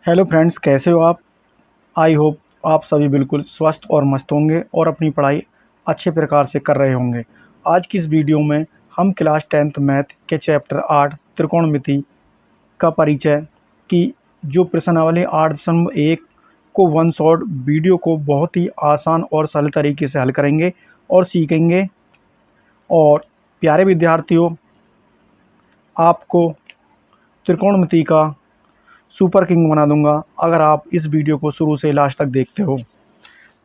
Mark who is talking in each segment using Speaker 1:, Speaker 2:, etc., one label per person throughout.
Speaker 1: Hello friends, कैसे हो आप। आई होप आप सभी बिल्कुल स्वस्थ और मस्त होंगे और अपनी पढ़ाई अच्छे प्रकार से कर रहे होंगे। आज की इस वीडियो में हम क्लास 10th मैथ के चैप्टर 8 त्रिकोणमिति का परिचय की जो प्रश्नावली 8.1 को वन शॉट वीडियो को बहुत ही आसान और सरल तरीके से हल करेंगे और सीखेंगे। और प्यारे विद्यार्थियों, आपको त्रिकोणमिति का सुपर किंग बना दूंगा अगर आप इस वीडियो को शुरू से लास्ट तक देखते हो।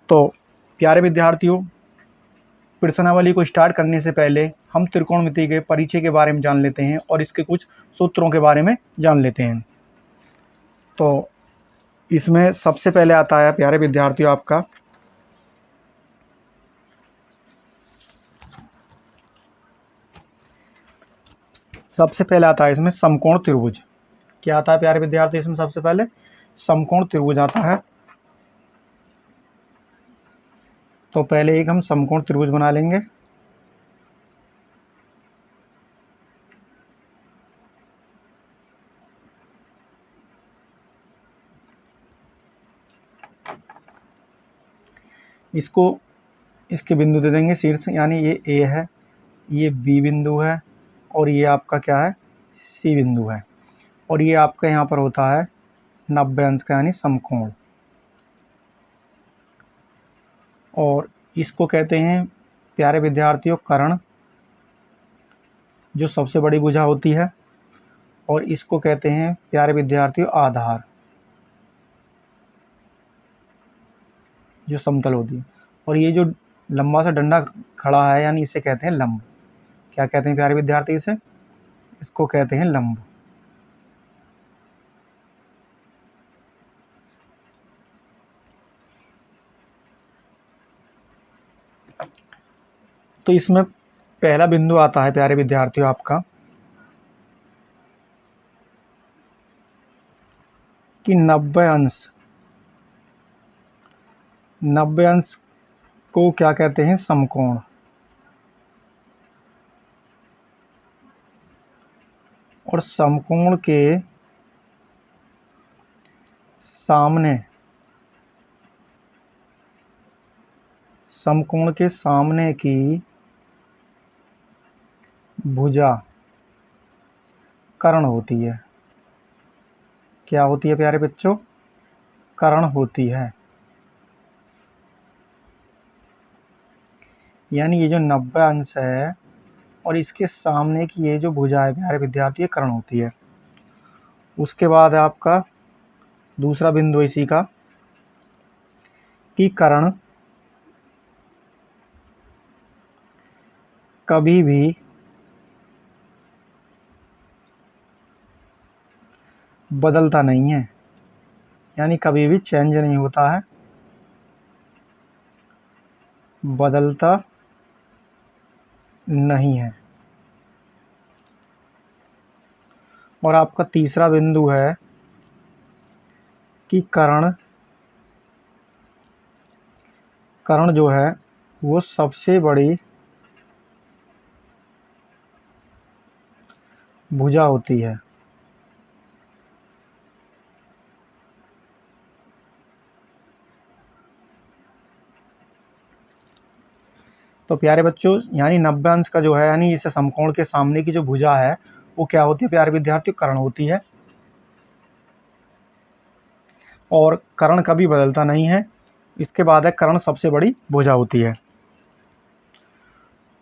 Speaker 1: तो प्यारे विद्यार्थियों, प्रश्नावली को स्टार्ट करने से पहले हम त्रिकोणमिति के परिचय के बारे में जान लेते हैं और इसके कुछ सूत्रों के बारे में जान लेते हैं। तो इसमें सबसे पहले आता है प्यारे विद्यार्थियों आपका इसमें समकोण त्रिभुज। क्या आता है प्यारे विद्यार्थी? इसमें सबसे पहले समकोण त्रिभुज आता है। तो पहले एक हम समकोण त्रिभुज बना लेंगे। इसको इसके बिंदु दे देंगे शीर्ष, यानी ये ए है, ये बी बिंदु है और ये आपका क्या है, सी बिंदु है। और ये आपका यहाँ पर होता है 90 अंश का, यानी समकोण। और इसको कहते हैं प्यारे विद्यार्थियों कर्ण, जो सबसे बड़ी भुजा होती है। और इसको कहते हैं प्यारे विद्यार्थियों आधार, जो समतल होती है। और ये जो लंबा सा डंडा खड़ा है, यानी इसे कहते हैं लंब। क्या कहते हैं प्यारे विद्यार्थी? इसको कहते हैं लंब। तो इसमें पहला बिंदु आता है प्यारे विद्यार्थियों आपका कि 90 अंश को क्या कहते हैं, समकोण। और समकोण के सामने की भुजा कर्ण होती है। क्या होती है प्यारे बच्चों? कर्ण होती है। यानी ये जो 90 अंश है और इसके सामने की ये जो भुजा है प्यारे विद्यार्थी, ये कर्ण होती है। उसके बाद है आपका दूसरा बिंदु इसी का कि कर्ण कभी भी बदलता नहीं है, यानी कभी भी चेंज नहीं होता है, बदलता नहीं है। और आपका तीसरा बिंदु है कि कर्ण जो है वो सबसे बड़ी भुजा होती है। तो प्यारे बच्चों, यानी 90 अंश का जो है, यानी इसे समकोण के सामने की जो भुजा है वो क्या होती है प्यारे विद्यार्थियों? कर्ण होती है। और कर्ण कभी बदलता नहीं है। इसके बाद है कर्ण सबसे बड़ी भुजा होती है।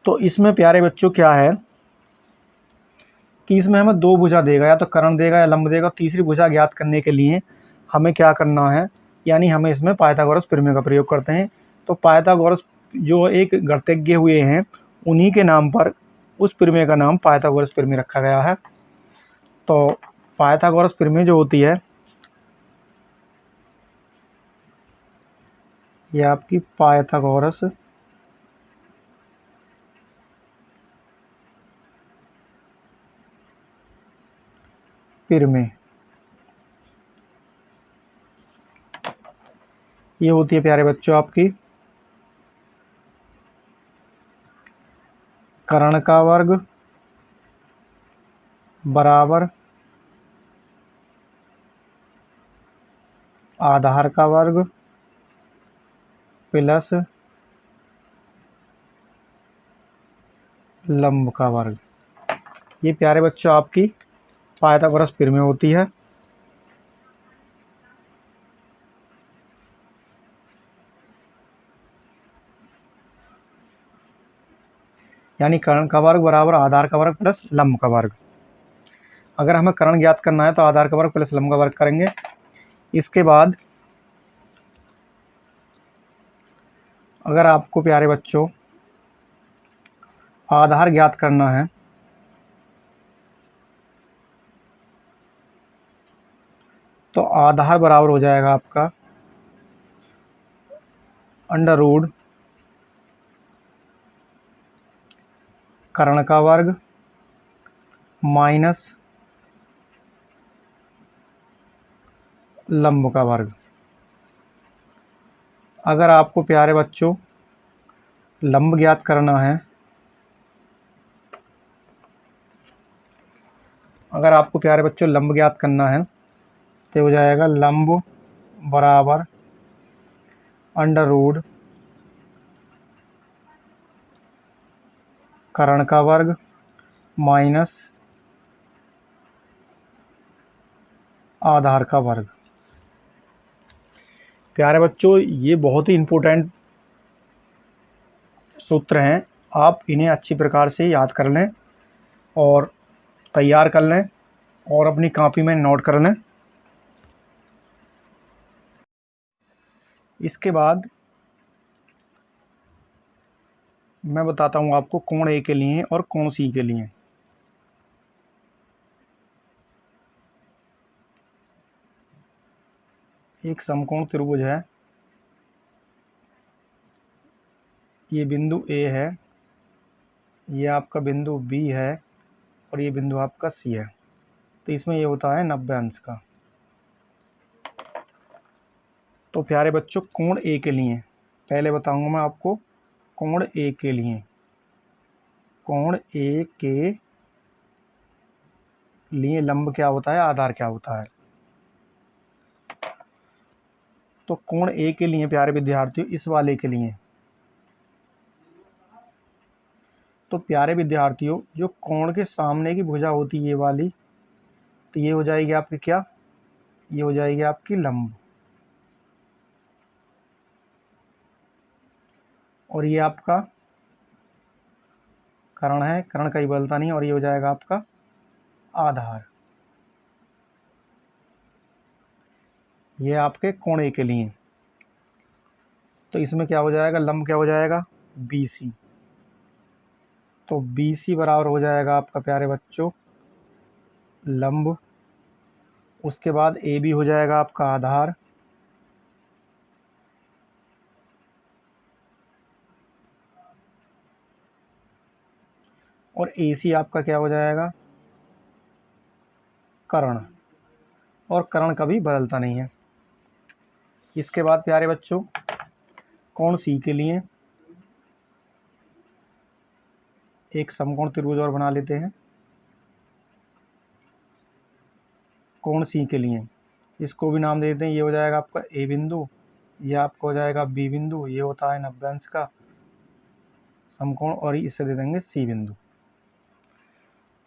Speaker 1: तो इसमें प्यारे बच्चों क्या है कि इसमें हमें दो भुजा देगा, या तो कर्ण देगा या लंब देगा। तीसरी भुजा ज्ञात करने के लिए हमें क्या करना है, यानी हमें इसमें पाइथागोरस प्रमेय का प्रयोग करते हैं। तो पाइथागोरस जो एक गणितज्ञ हुए हैं, उन्हीं के नाम पर उस प्रमेय का नाम पाइथागोरस प्रमेय रखा गया है। तो पाइथागोरस प्रमेय जो होती है, ये आपकी पाइथागोरस प्रमेय, ये होती है प्यारे बच्चों आपकी कर्ण का वर्ग बराबर आधार का वर्ग प्लस लंब का वर्ग। ये प्यारे बच्चों आपकी पाइथागोरस प्रमेय होती है। यानी कर्ण का वर्ग बराबर आधार का वर्ग प्लस लंब का वर्ग। अगर हमें कर्ण ज्ञात करना है तो आधार का वर्ग प्लस लंब का वर्ग करेंगे। इसके बाद अगर आपको प्यारे बच्चों आधार ज्ञात करना है तो आधार बराबर हो जाएगा आपका अंडर रूट कर्ण का वर्ग माइनस लंब का वर्ग। अगर आपको प्यारे बच्चों लंब ज्ञात करना है लंब ज्ञात करना है तो हो जाएगा लंब बराबर अंडर रूट कर्ण का वर्ग माइनस आधार का वर्ग। प्यारे बच्चों ये बहुत ही इम्पोर्टेंट सूत्र हैं, आप इन्हें अच्छी प्रकार से याद कर लें और तैयार कर लें और अपनी कॉपी में नोट कर लें। इसके बाद मैं बताता हूँ आपको कोण ए के लिए और कोण सी के लिए। एक समकोण त्रिभुज है, ये बिंदु ए है, ये आपका बिंदु बी है और ये बिंदु आपका सी है। तो इसमें ये होता है 90 अंश का। तो प्यारे बच्चों कोण ए के लिए पहले बताऊंगा मैं आपको कोण ए के लिए। कोण ए के लिए लंब क्या होता है, आधार क्या होता है। तो कोण ए के लिए प्यारे विद्यार्थियों इस वाले के लिए, तो प्यारे विद्यार्थियों जो कोण के सामने की भुजा होती है ये वाली, तो ये हो जाएगी आपकी क्या, ये हो जाएगी आपकी लंब और ये आपका कर्ण है, कर्ण कहीं बदलता नहीं और ये हो जाएगा आपका आधार। ये आपके कोण ए के लिए। तो इसमें क्या हो जाएगा, लंब क्या हो जाएगा बी सी। तो बी सी बराबर हो जाएगा आपका प्यारे बच्चों लंब, उसके बाद ए बी हो जाएगा आपका आधार और ए सी आपका क्या हो जाएगा कर्ण, और कर्ण कभी बदलता नहीं है। इसके बाद प्यारे बच्चों कोण सी के लिए एक समकोण त्रिभुज और बना लेते हैं। कोण सी के लिए इसको भी नाम दे देते हैं, ये हो जाएगा आपका ए बिंदु, ये आपको हो जाएगा बी बिंदु, ये होता है 90 अंश का समकोण और इसे दे देंगे सी बिंदु।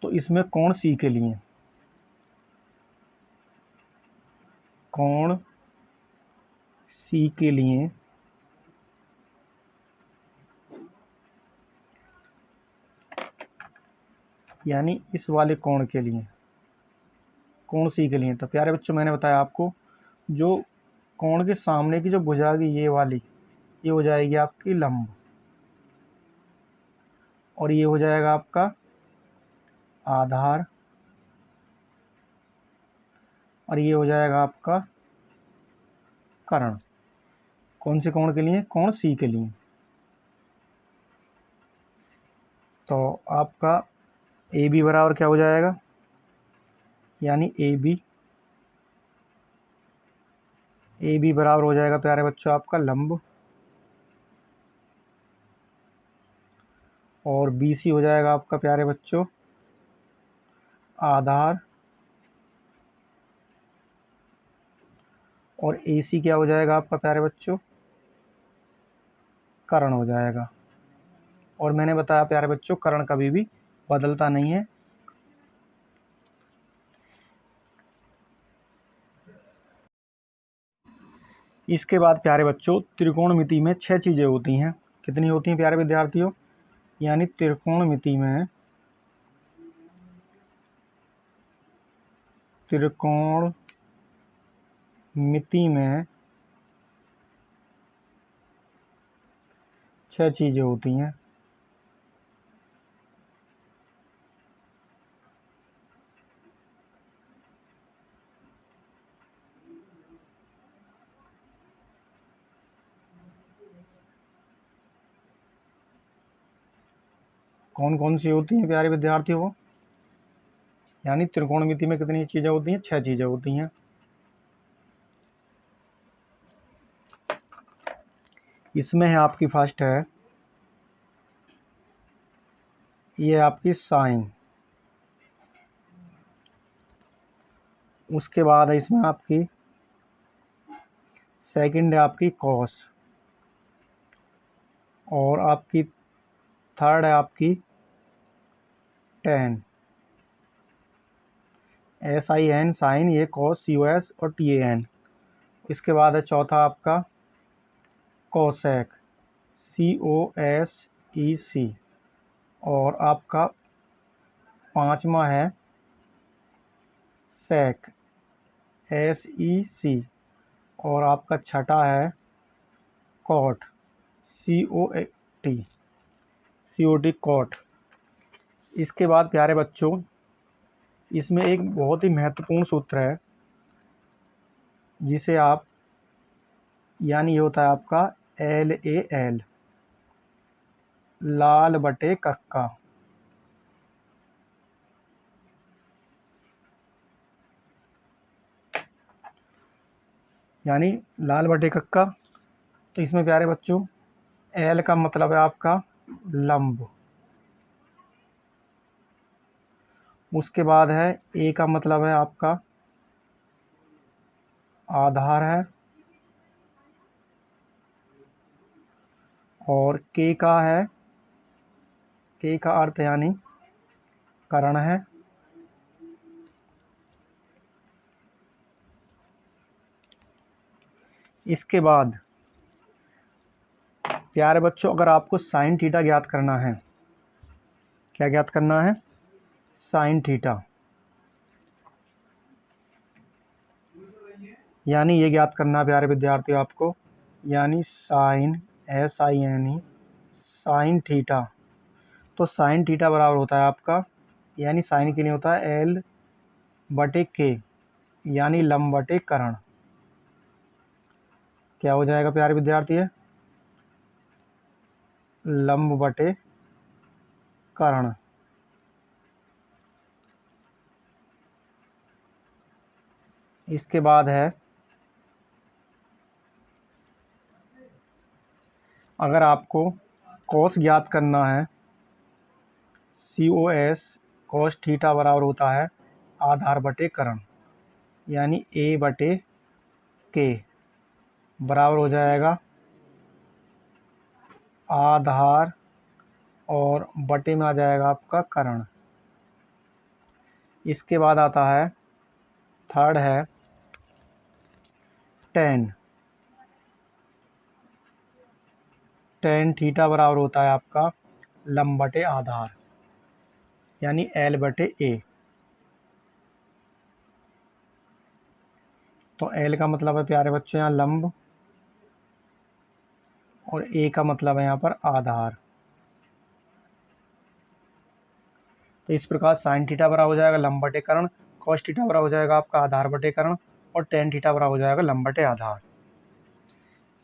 Speaker 1: तो इसमें कोण सी के लिए, कोण सी के लिए यानी इस वाले कोण के लिए, कोण सी के लिए, तो प्यारे बच्चों मैंने बताया आपको जो कोण के सामने की जो भुजा की ये वाली, ये हो जाएगी आपकी लंब और ये हो जाएगा आपका आधार और ये हो जाएगा आपका कर्ण। कौन से कोण के लिए, कोण सी के लिए। तो आपका ए बी बराबर क्या हो जाएगा, यानी ए बी बराबर हो जाएगा प्यारे बच्चों आपका लंब और बी सी हो जाएगा आपका प्यारे बच्चों आधार और AC क्या हो जाएगा आपका प्यारे बच्चों, कर्ण हो जाएगा। और मैंने बताया प्यारे बच्चों कर्ण कभी भी बदलता नहीं है। इसके बाद प्यारे बच्चों त्रिकोणमिति में 6 चीज़ें होती हैं। कितनी होती हैं प्यारे विद्यार्थियों? यानी त्रिकोणमिति में 6 चीज़ें होती हैं। कौन कौन सी होती हैं प्यारे विद्यार्थियों को? यानी त्रिकोणमिति में कितनी चीज़ें होती हैं? 6 चीज़ें होती हैं। इसमें है आपकी फर्स्ट है, ये आपकी साइन। उसके बाद है इसमें आपकी सेकंड है आपकी कॉस। और आपकी थर्ड है आपकी टेन, SIN साइन, ये कॉस COS और TAN। इसके बाद है चौथा आपका कोसेक, COSEC। और आपका पांचवा है सेक, SEC। और आपका छठा है कॉट, COT कॉट। इसके बाद प्यारे बच्चों इसमें एक बहुत ही महत्वपूर्ण सूत्र है जिसे आप, यानी ये होता है आपका LAL, लाल बटे कक्का। यानी लाल बटे कक्का। तो इसमें प्यारे बच्चों L का मतलब है आपका लंब। उसके बाद है A का मतलब है आपका आधार है। और K का अर्थ यानी कर्ण है। इसके बाद प्यारे बच्चों अगर आपको साइन थीटा ज्ञात करना है, क्या ज्ञात करना है? Sine theta. यानी ये ज्ञात करना है प्यारे विद्यार्थियों आपको, यानी साइन SINE साइन थीटा। तो साइन थीटा बराबर होता है आपका, यानी साइन के लिए होता है L बटे K, यानी लंब बटे कर्ण। क्या हो जाएगा प्यारे विद्यार्थी? लंब बटे कर्ण। इसके बाद है अगर आपको कॉस ज्ञात करना है, COS कॉस थीटा बराबर होता है आधार बटे कर्ण, यानी A बटे K बराबर हो जाएगा आधार और बटे में आ जाएगा आपका कर्ण। इसके बाद आता है थर्ड है टेन। टेन थीटा बराबर होता है आपका लंब बटे आधार, यानी L बटे A। तो L का मतलब है प्यारे बच्चों यहाँ लंब, और A का मतलब है यहाँ पर आधार। तो इस प्रकार साइन थीटा बराबर हो जाएगा लंब बटे कर्ण, कॉस थीटा बराबर हो जाएगा आपका आधार बटे कर्ण, और टेन थीटा बराबर हो जाएगा लंब बटे आधार।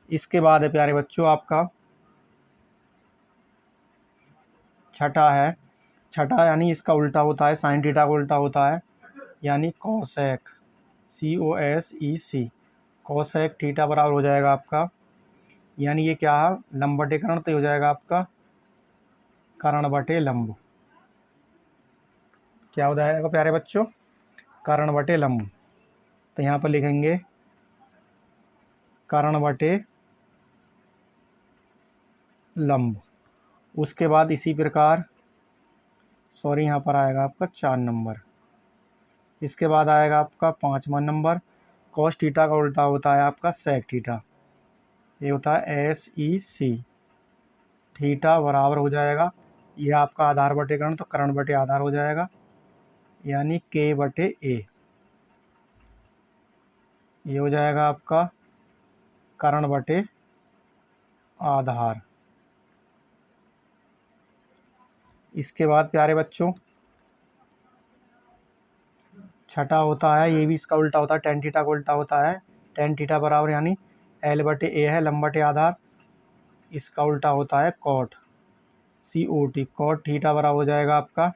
Speaker 1: इसके बाद है प्यारे बच्चों आपका छठा यानी इसका उल्टा होता है, साइन थीटा का उल्टा होता है, यानी कोसेक, COSEC। कोसेक थीटा बराबर हो जाएगा आपका, यानी ये क्या है लंब बटे कर्ण, तो हो जाएगा आपका कर्ण बटे लंब। क्या हो जाएगा प्यारे बच्चों? कर्ण बटे लंब। तो यहाँ पर लिखेंगे कर्ण बटे लंब। उसके बाद इसी प्रकार यहाँ पर आएगा आपका 4 नंबर। इसके बाद आएगा आपका 5वां नंबर, कॉस थीटा का उल्टा होता है आपका सेक थीटा। ये होता है SEC। थीटा बराबर हो जाएगा, ये आपका आधार बटे कर्ण, तो कर्ण बटे आधार हो जाएगा, यानी K बटे A। ये हो जाएगा आपका कर्ण बटे आधार। इसके बाद प्यारे बच्चों छठा होता है, ये भी इसका उल्टा होता है, टेन थीटा का उल्टा होता है। टेन थीटा बराबर यानी L बटे A है, लंब बटे आधार। इसका उल्टा होता है कॉट, COT। कॉट थीटा बराबर हो जाएगा आपका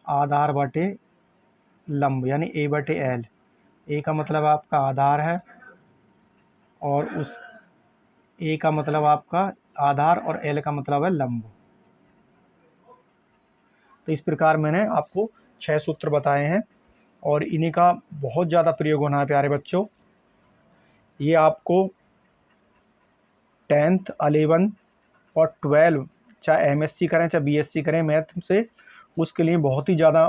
Speaker 1: आधार बटे लंब, यानी A बटे L। A का मतलब आपका आधार है और उस A का मतलब आपका आधार और L का मतलब है लंब। तो इस प्रकार मैंने आपको 6 सूत्र बताए हैं और इन्हीं का बहुत ज़्यादा प्रयोग होना है प्यारे बच्चों। ये आपको 10th 11 और 12 चाहे MSc करें चाहे BSc करें मैथ से, उसके लिए बहुत ही ज़्यादा।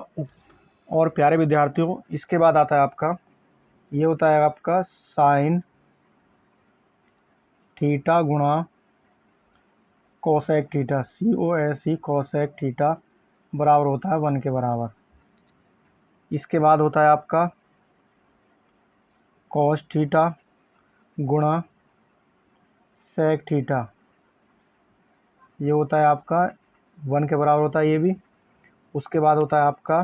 Speaker 1: और प्यारे विद्यार्थियों इसके बाद आता है आपका, ये होता है आपका साइन थीटा गुणा cosec theta, COSE cosec theta बराबर होता है 1 के बराबर। इसके बाद होता है आपका कॉस थीटा गुणा सेक थीटा, ये होता है आपका 1 के बराबर होता है ये भी। उसके बाद होता है आपका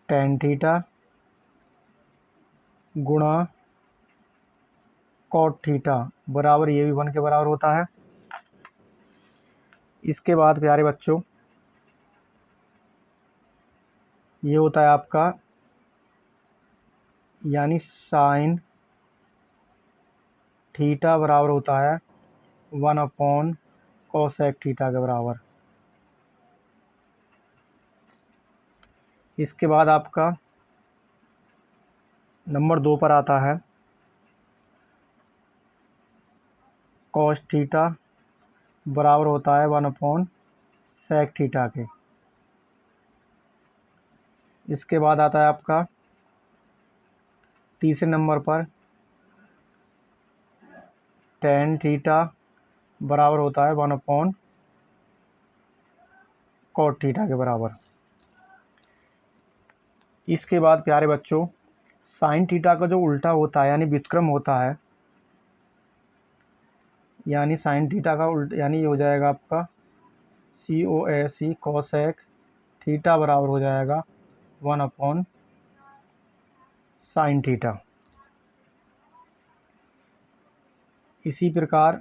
Speaker 1: टेन थीटा गुणा कॉट थीटा बराबर, ये भी 1 के बराबर होता है। इसके बाद प्यारे बच्चों ये होता है आपका यानी साइन थीटा बराबर होता है 1 अपॉन कोसेक थीटा के बराबर। इसके बाद आपका नंबर 2 पर आता है कॉस थीटा बराबर होता है 1 अपॉन सेक थीटा के। इसके बाद आता है आपका तीसरे नंबर पर टेन थीटा बराबर होता है 1 अपॉन कॉट थीटा के बराबर। इसके बाद प्यारे बच्चों साइन थीटा का जो उल्टा होता है यानी व्युत्क्रम होता है, यानी साइन थीटा का उल्टा यानी ये हो जाएगा आपका COSE कोसेक थीटा बराबर हो जाएगा 1 अपॉन साइन थीटा। इसी प्रकार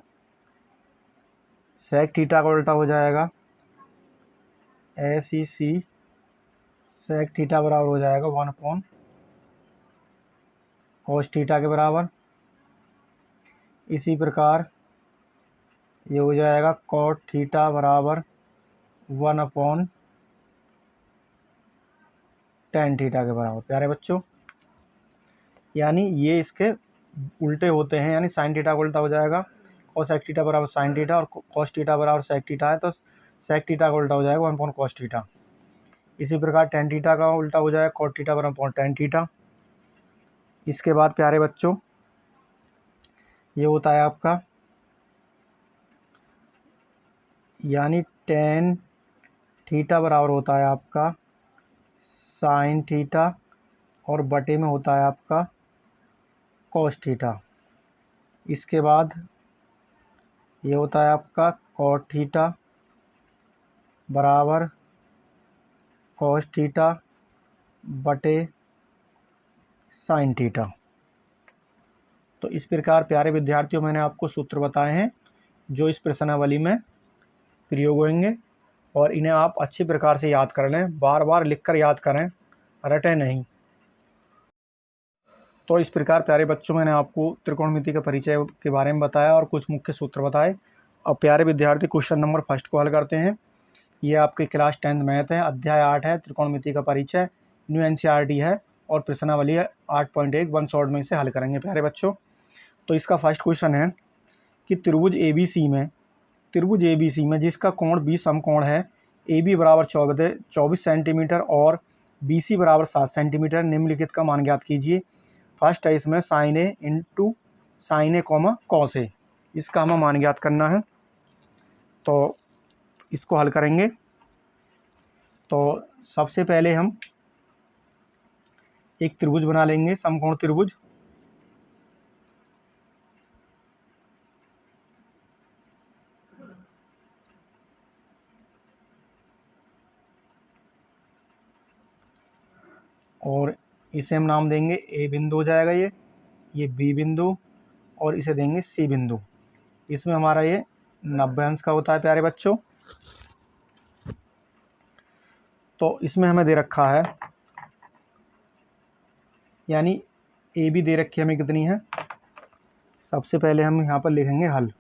Speaker 1: सेक थीटा का उल्टा हो जाएगा SEC सेक थीटा बराबर हो जाएगा 1 अपॉन कॉस थीटा के बराबर। इसी प्रकार ये हो जाएगा कॉट थीटा बराबर 1 अपॉन टेन थीटा के बराबर। प्यारे बच्चों यानी ये इसके उल्टे होते हैं, यानी साइन थीटा का उल्टा हो जाएगा कोसेक थीटा बराबर साइन थीटा, और कॉस थीटा बराबर सेक थीटा है तो सेक थीटा का उल्टा हो जाएगा 1 अपॉन कॉस थीटा। इसी प्रकार टेन थीटा का उल्टा हो जाएगा कॉट थीटा बराबर अपॉन टेन थीटा। इसके बाद प्यारे बच्चों ये होता है आपका यानी टेन थीटा बराबर होता है आपका साइन थीटा और बटे में होता है आपका कॉस थीटा। इसके बाद ये होता है आपका कॉट थीटा बराबर कॉस थीटा बटे साइन थीटा। तो इस प्रकार प्यारे विद्यार्थियों मैंने आपको सूत्र बताए हैं जो इस प्रश्नावली में प्रयोग होंगे और इन्हें आप अच्छी प्रकार से याद कर लें, बार बार लिखकर याद करें, रटें नहीं। तो इस प्रकार प्यारे बच्चों मैंने आपको त्रिकोणमिति के परिचय के बारे में बताया और कुछ मुख्य सूत्र बताए। अब प्यारे विद्यार्थी क्वेश्चन नंबर 1 को हल करते हैं। ये आपके क्लास 10th मैथ है, अध्याय 8 है त्रिकोणमिति का परिचय, न्यू NCERT है और प्रश्नावली है 8.1 वन शॉर्ट में इसे हल करेंगे प्यारे बच्चों। तो इसका फर्स्ट क्वेश्चन है कि त्रिभुज ए बी सी में जिसका कोण 20 समकोण है, ए बी बराबर 24 सेंटीमीटर और बी सी बराबर 7 सेंटीमीटर, निम्नलिखित का मान ज्ञात कीजिए। फर्स्ट है इसमें sign A into sine A comma cos A, इसका हमें मान ज्ञात करना है। तो इसको हल करेंगे। तो सबसे पहले हम एक त्रिभुज बना लेंगे, समकोण त्रिभुज। और इसे हम नाम देंगे ए बिंदु हो जाएगा, ये बी बिंदु, और इसे देंगे सी बिंदु। इसमें हमारा ये 90 अंश का होता है प्यारे बच्चों। तो इसमें हमें दे रखा है, यानी ए बी दे रखी हमें कितनी है। सबसे पहले हम यहाँ पर लिखेंगे हल।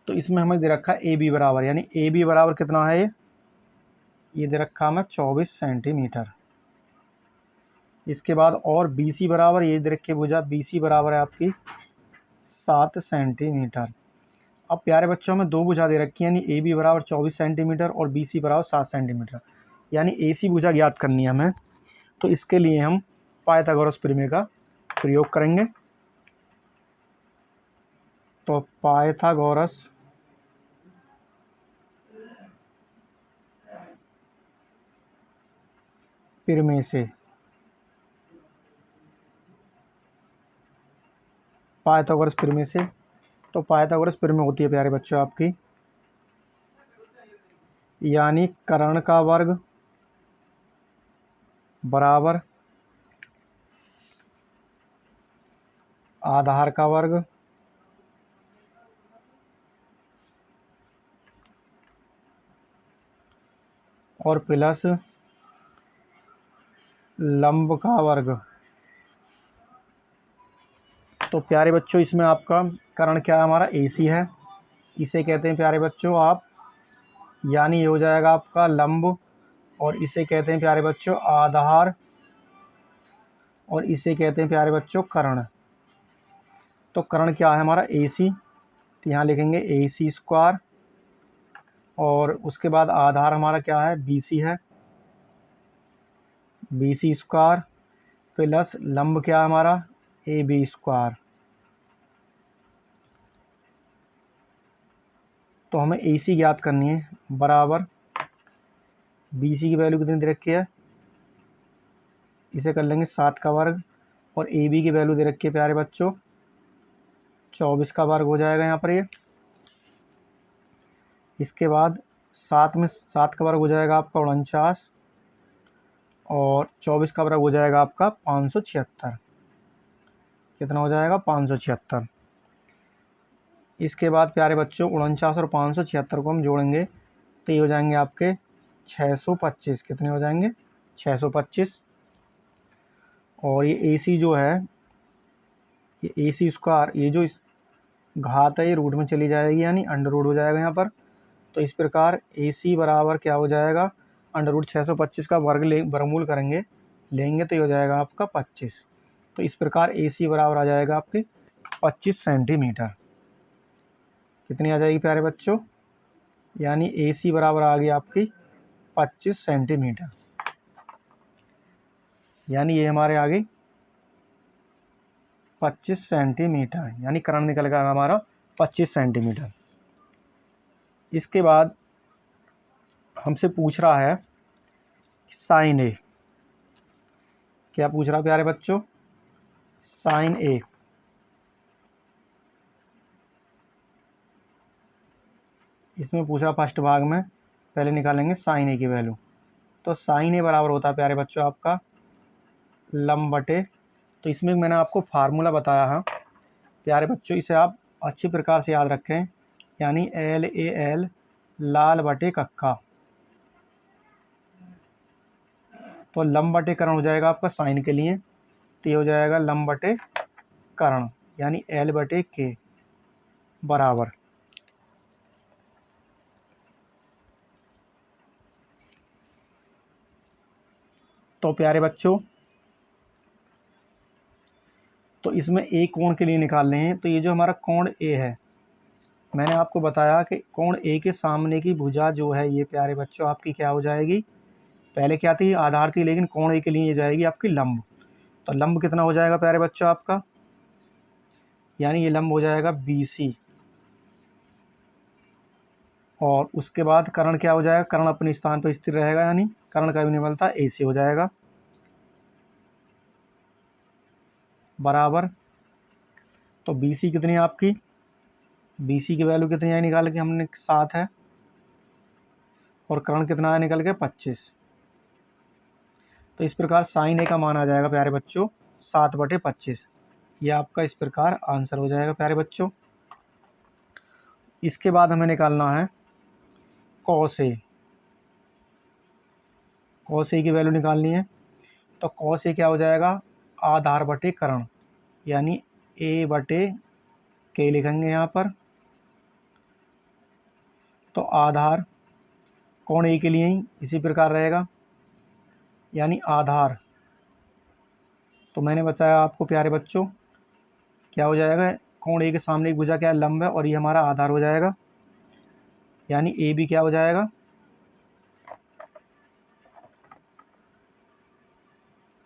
Speaker 1: तो इसमें हमें दे रखा है ए बी बराबर, यानी ए बी बराबर कितना है, ये दे रखा हमें 24 सेंटीमीटर। इसके बाद और बी सी बराबर, ये दे रखी भुजा बी सी बराबर है आपकी 7 सेंटीमीटर। अब प्यारे बच्चों में दो भुजा दे रखी है, यानी ए बी बराबर 24 सेंटीमीटर और बी सी बराबर 7 सेंटीमीटर, यानी ए सी भुजा ज्ञात करनी है हमें। तो इसके लिए हम पाइथागोरस प्रमेय का प्रयोग करेंगे। तो पाइथागोरस प्रमेय से पाइथागोरस प्रमेय से तो पाइथागोरस प्रमेय होती है प्यारे बच्चों आपकी, यानी कर्ण का वर्ग बराबर आधार का वर्ग और प्लस लंब का वर्ग। तो प्यारे बच्चों इसमें आपका कर्ण क्या है, हमारा ए सी है, इसे कहते हैं प्यारे बच्चों आप, यानी ये हो जाएगा आपका लंब, और इसे कहते हैं प्यारे बच्चों आधार, और इसे कहते हैं प्यारे बच्चों कर्ण। तो कर्ण क्या है हमारा ए सी, तो यहाँ लिखेंगे ए सी स्क्वायर, और उसके बाद आधार हमारा क्या है बी सी है, बी सी स्क्वायर, प्लस लंब क्या है हमारा ए बी स्क्वायर। तो हमें ए सी ज्ञात करनी है, बराबर बी सी की वैल्यू कितनी दे रखी है, इसे कर लेंगे 7 का वर्ग, और ए बी की वैल्यू दे रखी है प्यारे बच्चों 24 का वर्ग हो जाएगा यहाँ पर ये। इसके बाद 7 में 7 का वर्ग हो जाएगा आपका 49, और 24 का वर्ग हो जाएगा आपका 576। कितना हो जाएगा 576। इसके बाद प्यारे बच्चों 49 और 576 को हम जोड़ेंगे तो ये हो जाएंगे आपके 625। कितने हो जाएंगे 625। और ये ए सी जो है, ये ए सी स्क्वायर, ये जो घात है ये रूट में चली जाएगी, यानी अंडर रूट हो जाएगा यहाँ पर। तो इस प्रकार ए सी बराबर क्या हो जाएगा, अंडर रूट 625 का वर्गमूल लेंगे तो ये हो जाएगा आपका 25। तो इस प्रकार ए सी बराबर आ जाएगा आपके 25 सेंटीमीटर। कितनी आ जाएगी प्यारे बच्चों, यानी ए सी बराबर आ गई आपकी 25 सेंटीमीटर, यानी ये हमारे आ गई 25 सेंटीमीटर, यानी कर्ण निकल गया हमारा 25 सेंटीमीटर। इसके बाद हमसे पूछ रहा है साइन ए, क्या पूछ रहा है प्यारे बच्चों, साइन ए। इसमें पूछा फर्स्ट भाग में, पहले निकालेंगे साइन ए की वैल्यू। तो साइन ए बराबर होता है प्यारे बच्चों आपका लंब बटे, तो इसमें मैंने आपको फार्मूला बताया है प्यारे बच्चों, इसे आप अच्छी प्रकार से याद रखें, यानी एल ए एल लाल बटे कक्का। तो लंब बटे कर्ण हो जाएगा आपका साइन के लिए, तो ये हो जाएगा लंब बटे कर्ण, यानी एल बटे के बराबर तो प्यारे बच्चों, तो इसमें ए कोण के लिए निकाल रहे हैं। तो ये जो हमारा कोण ए है, मैंने आपको बताया कि कोण ए के सामने की भुजा जो है ये प्यारे बच्चों आपकी क्या हो जाएगी, पहले क्या थी, आधार थी, लेकिन कोण ए के लिए ये जाएगी आपकी लंब। तो लंब कितना हो जाएगा प्यारे बच्चों आपका, यानी ये लंब हो जाएगा BC। और उसके बाद कर्ण क्या हो जाएगा, कर्ण अपने स्थान पर स्थिर रहेगा, यानी कर्ण का भी नहीं बदलता, AC हो जाएगा बराबर। तो BC कितनी है आपकी, BC की वैल्यू कितनी है निकाल के हमने 7 है, और कर्ण कितना है निकल के 25। तो इस प्रकार साइन ए का मान आ जाएगा प्यारे बच्चों 7/25। ये आपका इस प्रकार आंसर हो जाएगा प्यारे बच्चों। इसके बाद हमें निकालना है कॉस ए। कॉस ए की वैल्यू निकालनी है। तो कॉस ए क्या हो जाएगा, आधार बटे कर्ण, यानी A/K लिखेंगे यहाँ पर। तो आधार कोण ए के लिए ही इसी प्रकार रहेगा, यानी आधार, तो मैंने बताया आपको प्यारे बच्चों क्या हो जाएगा, कोण ए के सामने एक भुजा क्या है, लंब है, और ये हमारा आधार हो जाएगा, यानी AB क्या हो जाएगा,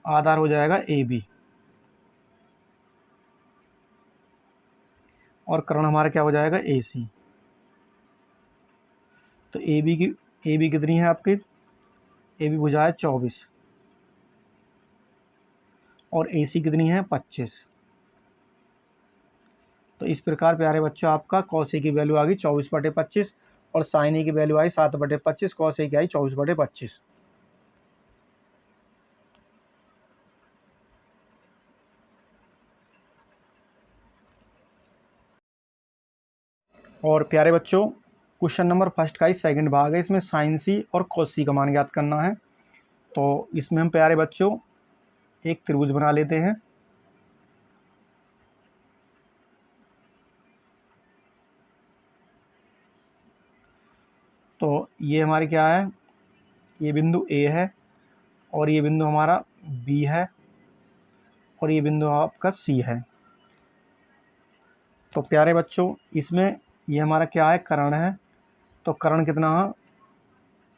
Speaker 1: आधार हो जाएगा AB, और कर्ण हमारा क्या हो जाएगा AC। तो AB कितनी है आपकी, AB भुजा है 24, और AC कितनी है 25। तो इस प्रकार प्यारे बच्चों आपका कॉस ए की वैल्यू आ गई 24/25, और साइन ए की वैल्यू आई 7/25, कॉस ए की आई 24/25। और प्यारे बच्चों, क्वेश्चन नंबर फर्स्ट का ही सेकंड भाग है, इसमें साइन सी और कॉस सी का मान ज्ञात करना है। तो इसमें हम प्यारे बच्चों एक त्रिभुज बना लेते हैं। तो ये हमारी क्या है, ये बिंदु A है, और ये बिंदु हमारा B है, और ये बिंदु आपका C है। तो प्यारे बच्चों इसमें ये हमारा क्या है, कर्ण है। तो कर्ण कितना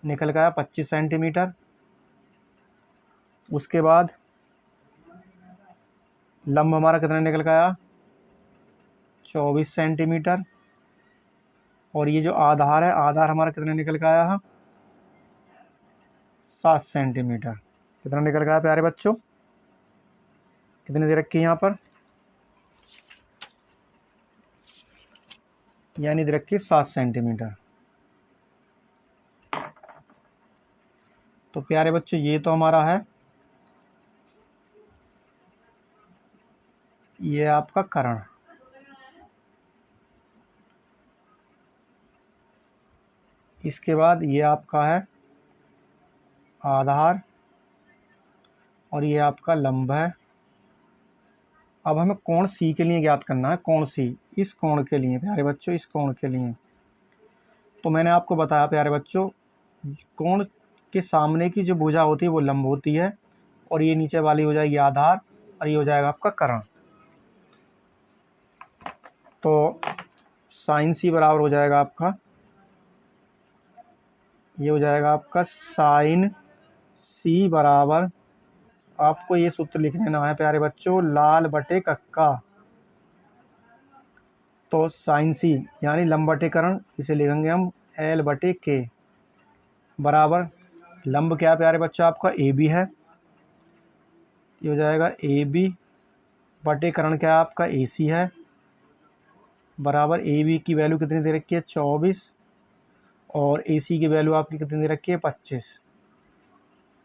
Speaker 1: निकल गया 25 सेंटीमीटर। उसके बाद लंब हमारा कितना निकल गया 24 सेंटीमीटर, और ये जो आधार है, आधार हमारा कितना निकल के आया 7 सेंटीमीटर। कितना निकल गया प्यारे बच्चों, कितने दे रखी है यहाँ पर, यानी दे रखी 7 सेंटीमीटर। तो प्यारे बच्चों ये तो हमारा है, ये आपका कर्ण। इसके बाद ये आपका है आधार, और ये आपका लंब है। अब हमें कोण सी के लिए ज्ञात करना है, कोण सी, इस कोण के लिए प्यारे बच्चों, इस कोण के लिए। तो मैंने आपको बताया प्यारे बच्चों, कोण के सामने की जो भुजा होती है वो लंब होती है, और ये नीचे वाली हो जाएगी आधार, और ये हो जाएगा आपका कर्ण। तो साइन सी बराबर हो जाएगा आपका, ये हो जाएगा आपका साइन सी बराबर, आपको ये सूत्र लिख लेना है प्यारे बच्चों, लाल बटे कक्का। तो साइन सी यानी लंब बटे कर्ण, इसे लिखेंगे हम L/K बराबर, लंब क्या है प्यारे बच्चों आपका AB है, ये हो जाएगा AB बटे कर्ण क्या है आपका AC है, बराबर AB की वैल्यू कितनी दे रखी है 24, और AC की वैल्यू आपकी कितनी दे रखी है 25।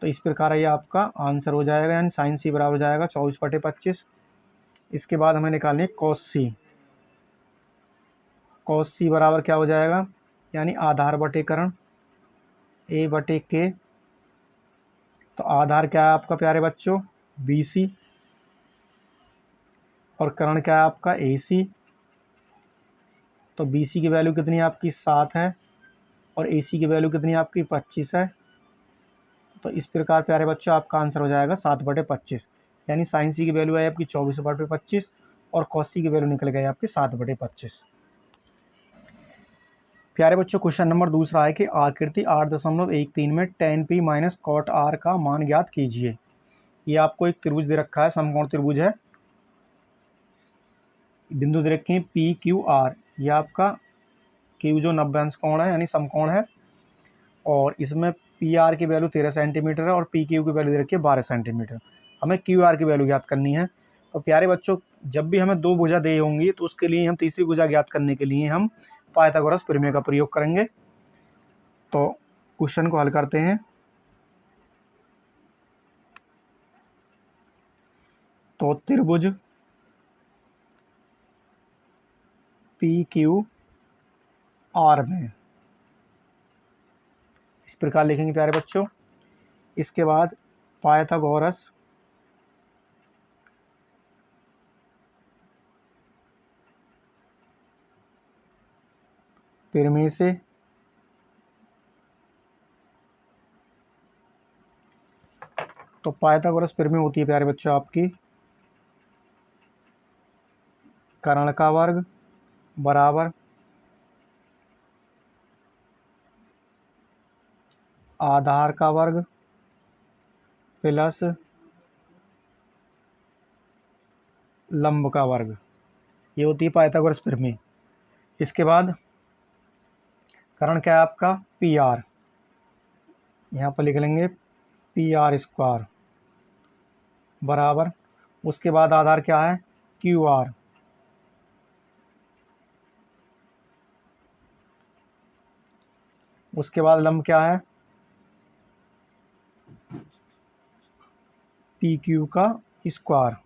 Speaker 1: तो इस प्रकार ये आपका आंसर हो जाएगा, यानी साइन सी बराबर हो जाएगा 24/25। इसके बाद हमें निकालनी है कॉस सी। कॉस सी बराबर क्या हो जाएगा, यानी आधार बटे कर्ण A/K। तो आधार क्या है आपका प्यारे बच्चों BC, और कर्ण क्या है आपका AC। तो BC की वैल्यू कितनी है आपकी 7 है, और AC की वैल्यू कितनी है आपकी 25 है। तो इस प्रकार प्यारे बच्चों आपका आंसर हो जाएगा 7/25, यानी साइन सी की वैल्यू आई आपकी 24/25 और कॉस सी की वैल्यू निकल गई आपकी 7/25। प्यारे बच्चों क्वेश्चन नंबर दूसरा है कि आकृति 8.13 में tan p minus cot r का मान ज्ञात कीजिए। ये आपको एक त्रिभुज दे रखा है, समकोण त्रिभुज है, बिंदु दे रखे हैं पी क्यू आर। ये आपका क्यू जो 90 अंश कोण है यानी समकोण है, और इसमें पी आर की वैल्यू 13 सेंटीमीटर है और पी क्यू की वैल्यू दे रखी है 12 सेंटीमीटर। हमें क्यू आर की वैल्यू ज्ञात करनी है। तो प्यारे बच्चों जब भी हमें दो भुजा दी होंगी तो उसके लिए हम तीसरी भुजा ज्ञात करने के लिए हम पाइथागोरस प्रमेय का प्रयोग करेंगे। तो क्वेश्चन को हल करते हैं। तो त्रिभुज पी क्यू आर में इस प्रकार लिखेंगे प्यारे बच्चों। इसके बाद पाइथागोरस प्रमेय से तो पाइथागोरस प्रमेय होती है प्यारे बच्चों आपकी कर्ण का वर्ग बराबर आधार का वर्ग प्लस लंब का वर्ग। ये होती है पाइथागोरस प्रमेय। इसके बाद कर्ण क्या है आपका पी आर, यहाँ पर लिख लेंगे पी आर स्क्वायर बराबर, उसके बाद आधार क्या है क्यू आर, उसके बाद लंब क्या है पी क्यू का स्क्वायर।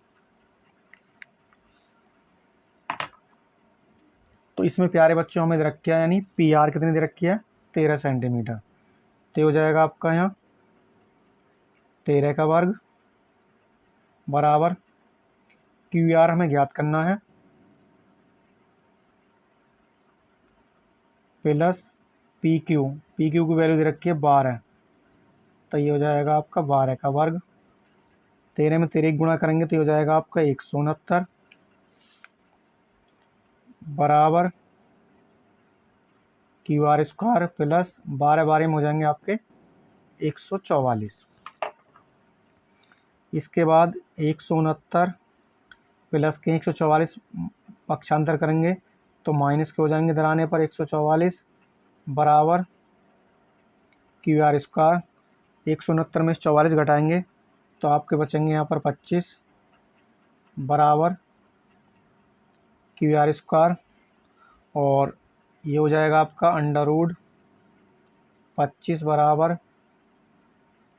Speaker 1: तो इसमें प्यारे बच्चों हमें दे रखी है यानी पी आर कितनी दे रखी है 13 सेंटीमीटर। तो हो जाएगा आपका यहाँ 13 का वर्ग बराबर क्यू आर हमें ज्ञात करना है प्लस पी क्यू की वैल्यू दे रखी है 12। तो ये हो जाएगा आपका 12 का वर्ग, 13 में 13 गुणा करेंगे तो हो जाएगा आपका 169 बराबर क्यू आर स्क्वायर प्लस 12 में हो जाएंगे आपके 144। इसके बाद 169 प्लस के 144 पक्षांतर करेंगे तो माइनस के हो जाएंगे इधर आने पर 144 बराबर क्यू आर स्क्वायर। 169 में 44 घटाएंगे तो आपके बचेंगे यहाँ पर 25 बराबर क्यू आर स्क्वायर, और ये हो जाएगा आपका अंडर रूट 25 बराबर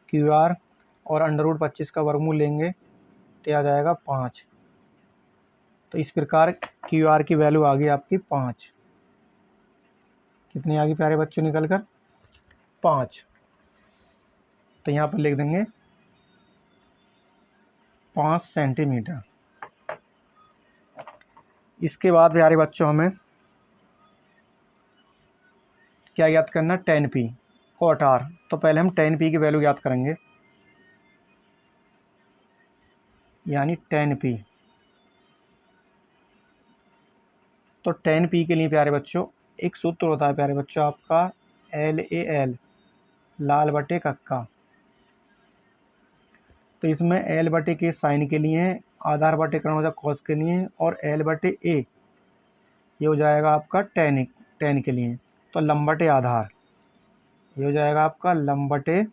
Speaker 1: क्यू आर, और अंडर रूट 25 का वर्गमूल लेंगे तो आ जाएगा 5। तो इस प्रकार क्यू आर की वैल्यू आ गई आपकी 5। कितनी आ गई प्यारे बच्चों निकल कर 5। तो यहाँ पर लिख देंगे 5 सेंटीमीटर। इसके बाद प्यारे बच्चों हमें क्या ज्ञात करना tan p cot r। तो पहले हम tan p की वैल्यू ज्ञात करेंगे, यानी tan p। तो tan p के लिए प्यारे बच्चों एक सूत्र होता है प्यारे बच्चों आपका LAL लाल बटे कक्का। तो इसमें L बटे के साइन के लिए है, आधार बटे कर्ण हो जाएगा कॉस के लिए, और L बटे A ये हो जाएगा आपका tan के लिए। तो लंब बटे आधार ये हो जाएगा आपका लंब बटे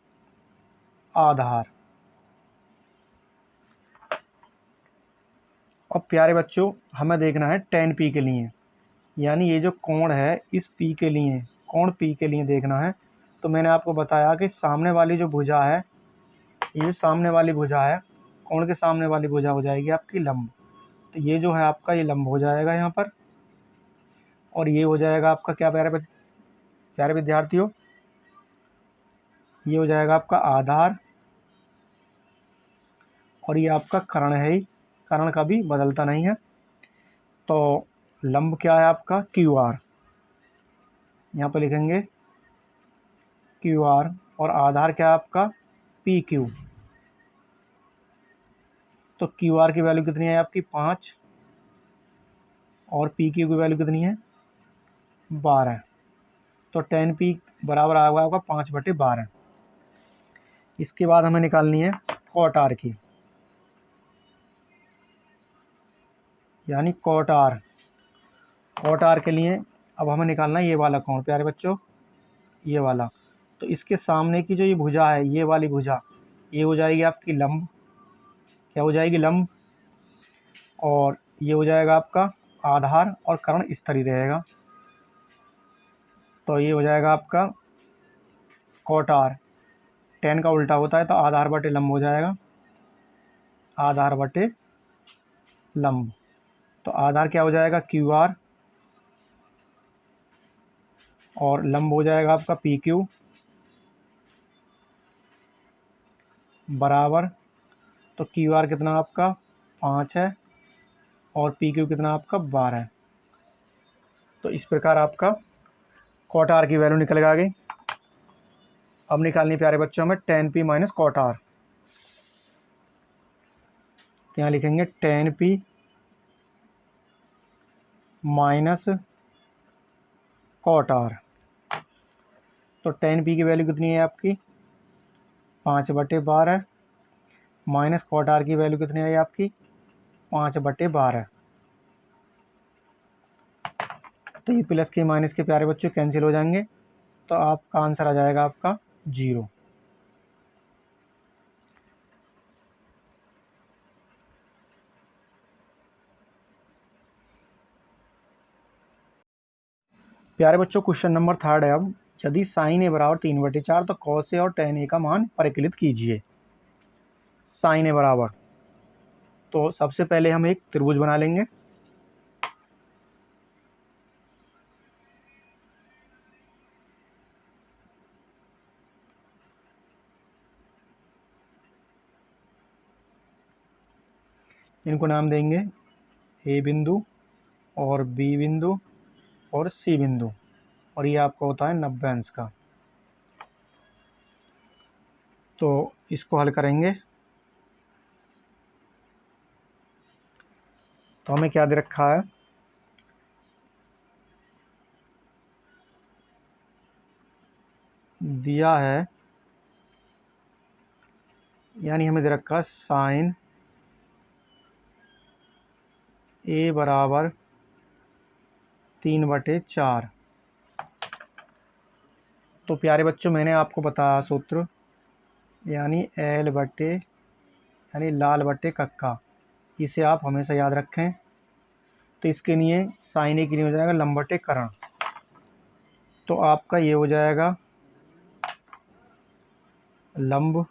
Speaker 1: आधार। और प्यारे बच्चों हमें देखना है tan p के लिए, यानी ये जो कोण है इस p के लिए, कोण p के लिए देखना है। तो मैंने आपको बताया कि सामने वाली जो भुजा है, ये सामने वाली भुजा है, कोण के सामने वाली भुजा हो जाएगी आपकी लंब। तो ये जो है आपका ये लंब हो जाएगा यहाँ पर, और ये हो जाएगा आपका क्या प्यारे विद्यार्थियों, ये हो जाएगा आपका आधार, और ये आपका कर्ण है ही, कर्ण कभी बदलता नहीं है। तो लंब क्या है आपका क्यू आर, यहाँ पर लिखेंगे क्यू आर, और आधार क्या है आपका पी क्यू। तो क्यू आर की वैल्यू कितनी है आपकी 5 और पी क्यू की वैल्यू कितनी है 12। तो 10p बराबर आएगा आपका 5/12। इसके बाद हमें निकालनी है कॉट आर की, यानी कॉट आर। कॉट आर के लिए अब हमें निकालना है ये वाला कोण प्यारे बच्चों, ये वाला। तो इसके सामने की जो ये भुजा है, ये वाली भुजा, ये हो जाएगी आपकी लंब। क्या हो जाएगी लंब। और ये हो जाएगा आपका आधार और कर्ण इस तरह रहेगा। तो ये हो जाएगा आपका कॉट आर। 10 का उल्टा होता है तो आधार बटे लंब हो जाएगा, आधार बटे लंब। तो आधार क्या हो जाएगा क्यू आर और लंब हो जाएगा आपका पी क्यू बराबर। तो क्यू आर कितना आपका 5 है और पी क्यू कितना आपका 12 है। तो इस प्रकार आपका कॉट आर की वैल्यू निकल गई। अब निकालनी प्यारे बच्चों में 10p माइनस कॉट आर। यहाँ लिखेंगे 10p माइनस कॉट आर। तो 10p की वैल्यू कितनी है आपकी 5/12 माइनस कॉट आर की वैल्यू कितनी है आपकी 5/12। तो ये प्लस के माइनस के प्यारे बच्चों कैंसिल हो जाएंगे। तो आपका आंसर आ जाएगा आपका 0। प्यारे बच्चों क्वेश्चन नंबर 3 है। अब यदि साइन ए बराबर 3/4 तो कॉस ए और टेन ए का मान परिकलित कीजिए। साइन ए बराबर, तो सबसे पहले हम एक त्रिभुज बना लेंगे। इनको नाम देंगे ए बिंदु और बी बिंदु और सी बिंदु, और ये आपका होता है 90 अंश का। तो इसको हल करेंगे तो हमें क्या दे रखा है, दिया है, यानी हमें दे रखा है साइन ए बराबर 3/4। तो प्यारे बच्चों मैंने आपको बताया सूत्र, यानी एल बटे यानी लाल बटे कक्का, इसे आप हमेशा याद रखें। तो इसके लिए साइन ए के लिए हो जाएगा लंब बटे कर्ण। तो आपका ये हो जाएगा लंब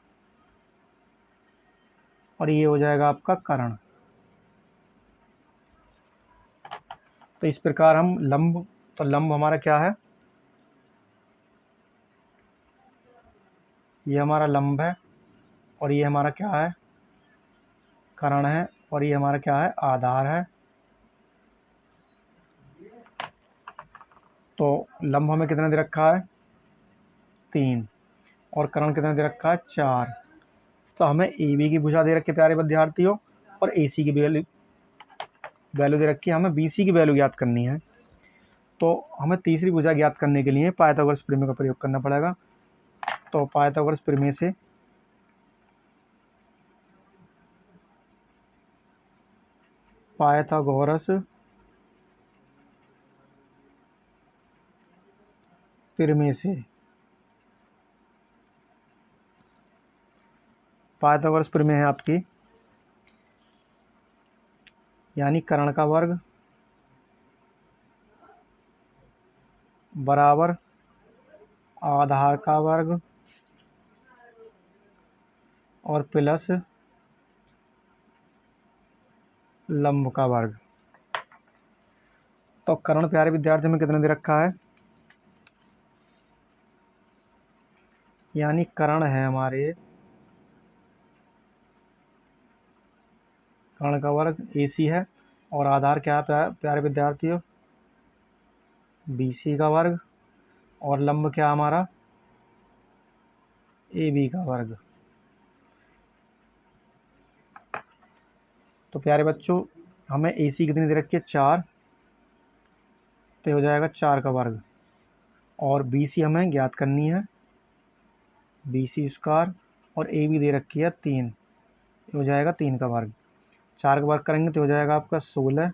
Speaker 1: और ये हो जाएगा आपका कर्ण। तो इस प्रकार हम लंब, तो लंब हमारा क्या है, ये हमारा लंब है और ये हमारा क्या है कर्ण है और ये हमारा क्या है आधार है। तो लंब हमें कितना दे रखा है 3 और कर्ण कितना दे रखा है 4। तो हमें ए बी की भुजा दे रखी है प्यारे विद्यार्थियों, और ए सी की वैल्यू दे रखी है, हमें बी सी की वैल्यू ज्ञात करनी है। तो हमें तीसरी भुजा ज्ञात करने के लिए पाइथागोरस प्रमेय का प्रयोग करना पड़ेगा। तो पाइथागोरस प्रमेय से पाइथागोरस प्रमेय से पाइथागोरस प्रमेय है आपकी, यानी कर्ण का वर्ग बराबर आधार का वर्ग और प्लस लंब का वर्ग। तो कर्ण प्यारे विद्यार्थी में कितना दे रखा है, यानी कर्ण है हमारे कर्ण का वर्ग AC है और आधार क्या है प्यारे विद्यार्थियों BC का वर्ग और लंब क्या हमारा AB का वर्ग। तो प्यारे बच्चों हमें AC कितनी दे रखी है 4, तो हो जाएगा 4 का वर्ग। और BC हमें ज्ञात करनी है, BC स्क्वायर, और A भी दे रखी है 3, हो जाएगा 3 का वर्ग। 4 का वर्ग करेंगे तो हो जाएगा आपका 16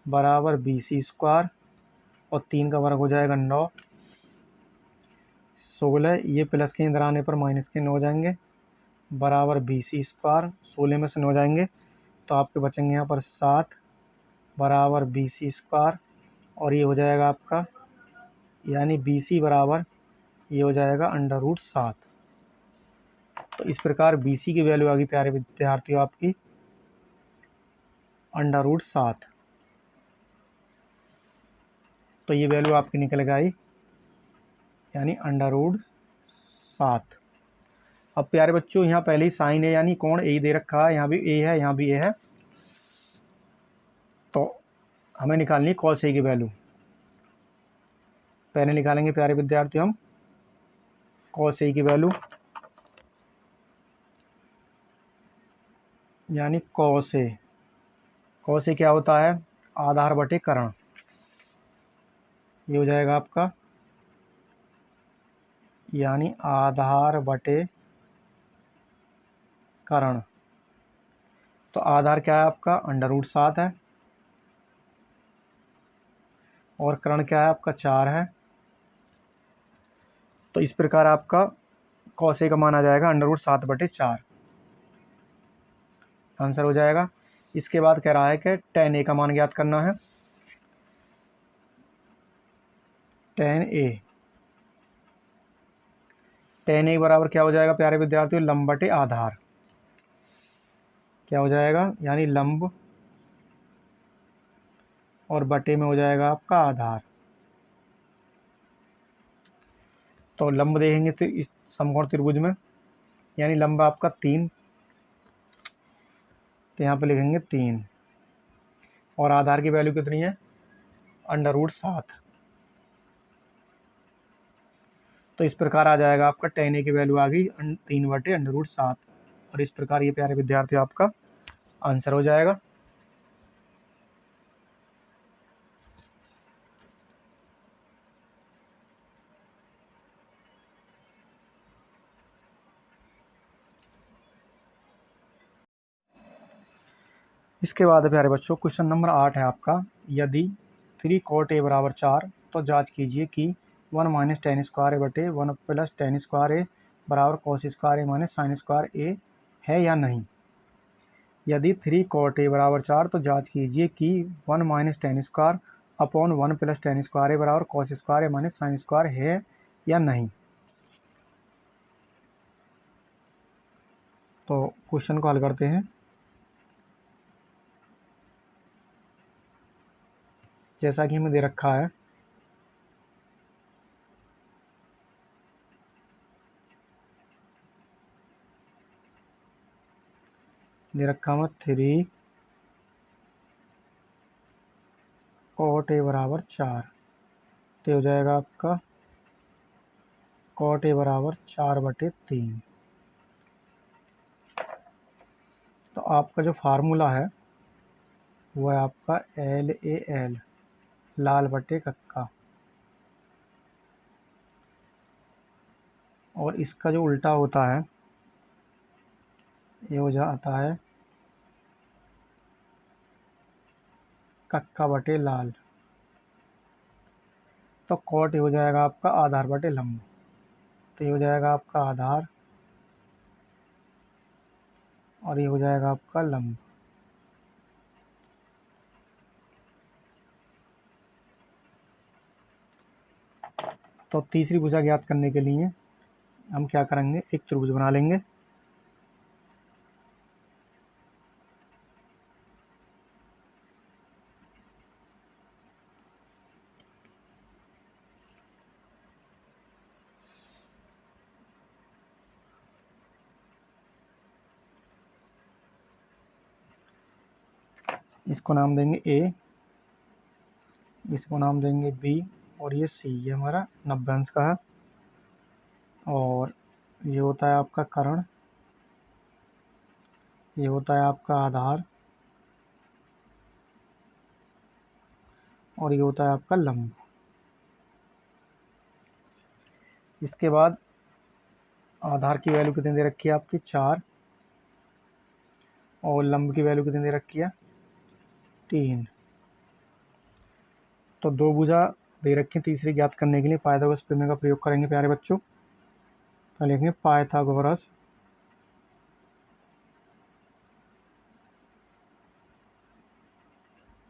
Speaker 1: बराबर BC स्क्वायर, और 3 का वर्ग हो जाएगा 9। 16 ये प्लस के इधर आने पर माइनस के 9 हो जाएंगे, बराबर BC स्क्वायर। 16 में से 9 जाएंगे तो आपके बचेंगे यहाँ पर 7 बराबर BC स्क्वायर, और ये हो जाएगा आपका, यानी BC बराबर ये हो जाएगा √7। तो इस प्रकार BC की वैल्यू आ गई प्यारे विद्यार्थियों आपकी √7। तो ये वैल्यू आपकी निकल गई, यानी √7। अब प्यारे बच्चों यहाँ पहले ही साइन है, यानी कोण ए दे रखा है, यहाँ भी ए है, यहाँ भी ए है, तो हमें निकालनी है कॉस ए की वैल्यू। पहले निकालेंगे प्यारे विद्यार्थियों हम कॉस ए की वैल्यू, यानी कॉस ए क्या होता है, आधार बटे कर्ण। ये हो जाएगा आपका, यानी आधार बटे कर्ण। तो आधार क्या है आपका √7 है, और कर्ण क्या है आपका 4 है। तो इस प्रकार आपका कॉस ए का मान आ जाएगा √7/4, आंसर हो जाएगा। इसके बाद कह रहा है कि tan a का मान ज्ञात करना है। tan a बराबर क्या हो जाएगा प्यारे विद्यार्थियों, लंब बटे आधार। क्या हो जाएगा, यानी लंब और बटे में हो जाएगा आपका आधार। तो लंब देखेंगे तो इस समकोण त्रिभुज में, यानी लंब आपका 3, तो यहाँ पे लिखेंगे 3, और आधार की वैल्यू कितनी है √7। तो इस प्रकार आ जाएगा आपका tan a की वैल्यू आ गई 3/√7, और इस प्रकार ये प्यारे विद्यार्थी आपका आंसर हो जाएगा। इसके बाद प्यारे बच्चों क्वेश्चन नंबर 8 है आपका, यदि 3 cot a बराबर 4 तो जांच कीजिए कि 1 - tan स्क्वायर a बटे 1 + tan स्क्वायर a बराबर cos square a - sin square a है या नहीं। यदि 3 cot a बराबर 4 तो जांच कीजिए कि 1 - tan square upon 1 + tan square a बराबर cos square a - sin square है या नहीं। तो क्वेश्चन को हल करते हैं। जैसा कि हमें दे रखा है, दे रखा हमें 3 cot a बराबर 4, तो हो जाएगा आपका cot a बराबर 4/3। तो आपका जो फार्मूला है वो है आपका LAL, लाल बटे कक्का, और इसका जो उल्टा होता है ये हो जाता है कक्का बटे लाल। तो कॉट ये हो जाएगा आपका आधार बटे लंब, तो ये हो जाएगा आपका आधार, और ये हो जाएगा आपका लंब। तो तीसरी भुजा ज्ञात करने के लिए हम क्या करेंगे, एक त्रिभुज बना लेंगे। इसको नाम देंगे A, इसको नाम देंगे B, और ये C, ये हमारा 90 अंश का है। और ये होता है आपका कर्ण, ये होता है आपका आधार, और ये होता है आपका लंब। इसके बाद आधार की वैल्यू कितनी दे रखी है आपकी 4, और लंब की वैल्यू कितनी दे रखी है 3। तो दो भुजा दे रखी है, तीसरी ज्ञात करने के लिए पाइथागोरस प्रमेय का प्रयोग करेंगे प्यारे बच्चों। तो लिखेंगे पाइथागोरस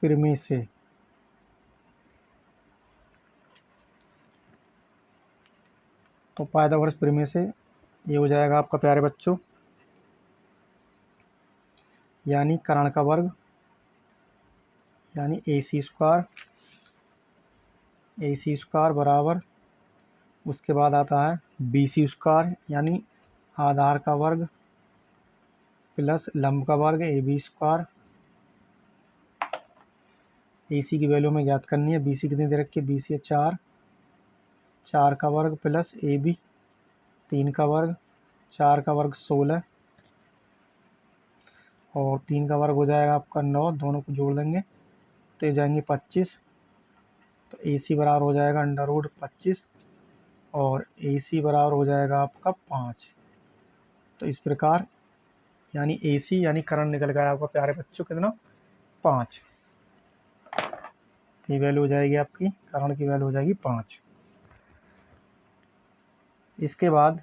Speaker 1: प्रमेय से तो पाइथागोरस प्रमेय से ये हो जाएगा आपका प्यारे बच्चों, यानी कर्ण का वर्ग यानी AC स्क्वायर बराबर, उसके बाद आता है BC स्क्वायर यानी आधार का वर्ग प्लस लंब का वर्ग AB स्क्वायर। AC की वैल्यू में ज्ञात करनी है, BC कितनी दे रखी है, BC है 4, 4 का वर्ग प्लस AB 3 का वर्ग, 4 का वर्ग 16 और 3 का वर्ग हो जाएगा आपका 9, दोनों को जोड़ देंगे तो जाएंगे 25। तो AC बराबर हो जाएगा √25 और AC बराबर हो जाएगा आपका 5। तो इस प्रकार यानी AC यानी कर्ण निकल गया आपका प्यारे बच्चों कितना 5। ये वैल्यू हो जाएगी आपकी, कर्ण की वैल्यू हो जाएगी 5। इसके बाद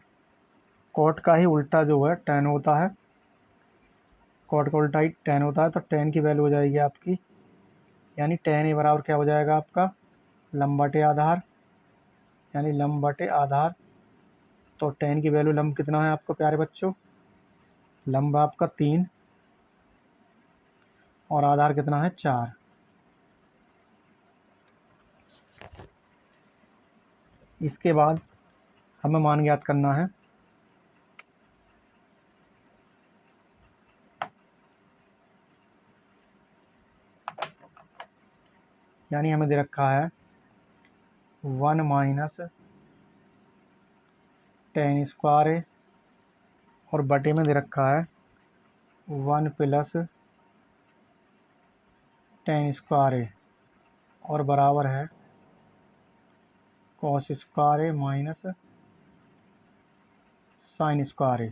Speaker 1: कॉट का ही उल्टा जो है tan होता है, कॉट का उल्टा ही tan होता है। तो tan की वैल्यू हो जाएगी आपकी, यानी tan A बराबर क्या हो जाएगा आपका लंब बटे आधार, यानी लंब बटे आधार। तो tan की वैल्यू लंब कितना है आपको प्यारे बच्चों, लंब आपका 3 और आधार कितना है 4। इसके बाद हमें मान ज्ञात करना है, यानी हमें दे रखा है 1 माइनस tan स्क्वायर A और बटे में दे रखा है 1 प्लस tan स्क्वायर A और बराबर है cos square A minus sin square A।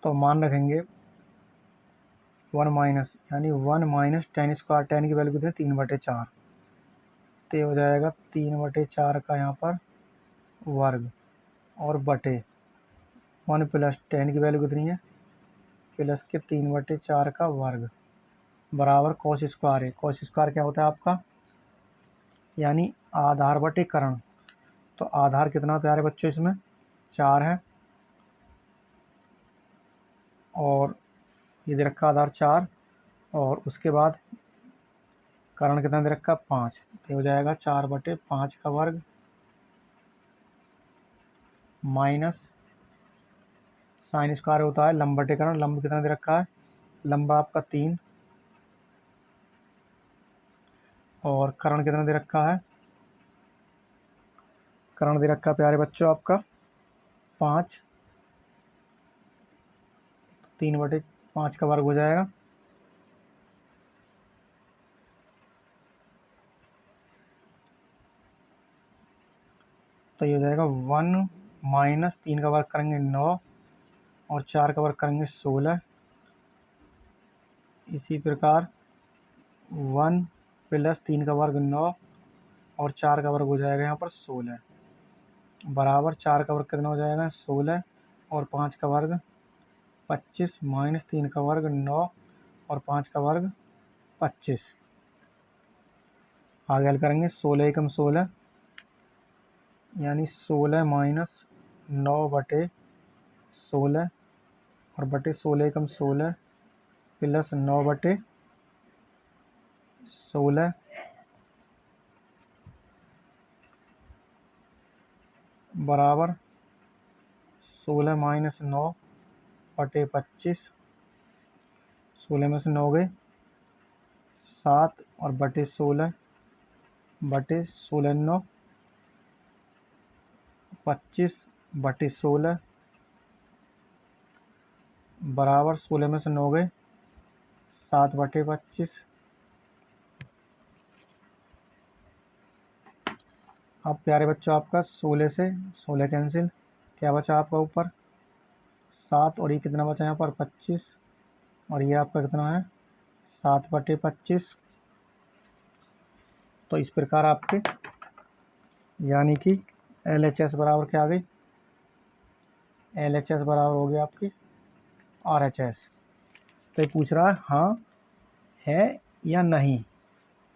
Speaker 1: तो मान रखेंगे 1 माइनस, यानी 1 माइनस tan स्क्वायर, tan की वैल्यू कितनी है 3/4, तो ये हो जाएगा 3/4 का यहाँ पर वर्ग और बटे 1 प्लस tan की वैल्यू कितनी है प्लस के 3/4 का वर्ग बराबर cos square A। cos square क्या होता है आपका, यानी आधार बटे कर्ण। तो आधार कितना प्यारे बच्चों इसमें 4 है और ये दे रखा आधार 4 और उसके बाद कर्ण कितना दे रखा 5, तो हो जाएगा 4/5 का वर्ग माइनस साइन स्क्वायर होता है लंब बटे कर्ण। लंब कितना दे रखा है, लंब आपका 3 और कर्ण कितना दे रखा है, कर्ण दे रखा प्यारे बच्चों आपका 5, 3/5 का वर्ग हो जाएगा। तो ये हो जाएगा 1 माइनस 3 का वर्ग करेंगे 9 और 4 का वर्ग करेंगे 16। इसी प्रकार 1 प्लस 3 का वर्ग 9 और 4 का वर्ग हो जाएगा यहाँ पर 16 बराबर 4 का वर्ग कितना हो जाएगा 16 और 5 का वर्ग 25 माइनस 3 का वर्ग 9 और 5 का वर्ग 25। आगे हल करेंगे 16 एकम 16 यानी 16 माइनस 9/16 और बटे 16 एकम 16 प्लस 9/16 बराबर 16 माइनस 9/25। 16 में से 9 गए 7 और बटे 16 9 25/16 बराबर 16 में से 9 गए 7/25। अब प्यारे बच्चों आपका 16 से 16 कैंसिल, क्या बचा आपका ऊपर 7, और ये कितना बचा यहाँ पर 25, और ये आपका कितना है 7/25। तो इस प्रकार आपके यानी कि LHS बराबर क्या आ गई, LHS बराबर हो गया आपकी RHS। तो ये पूछ रहा है हाँ है या नहीं,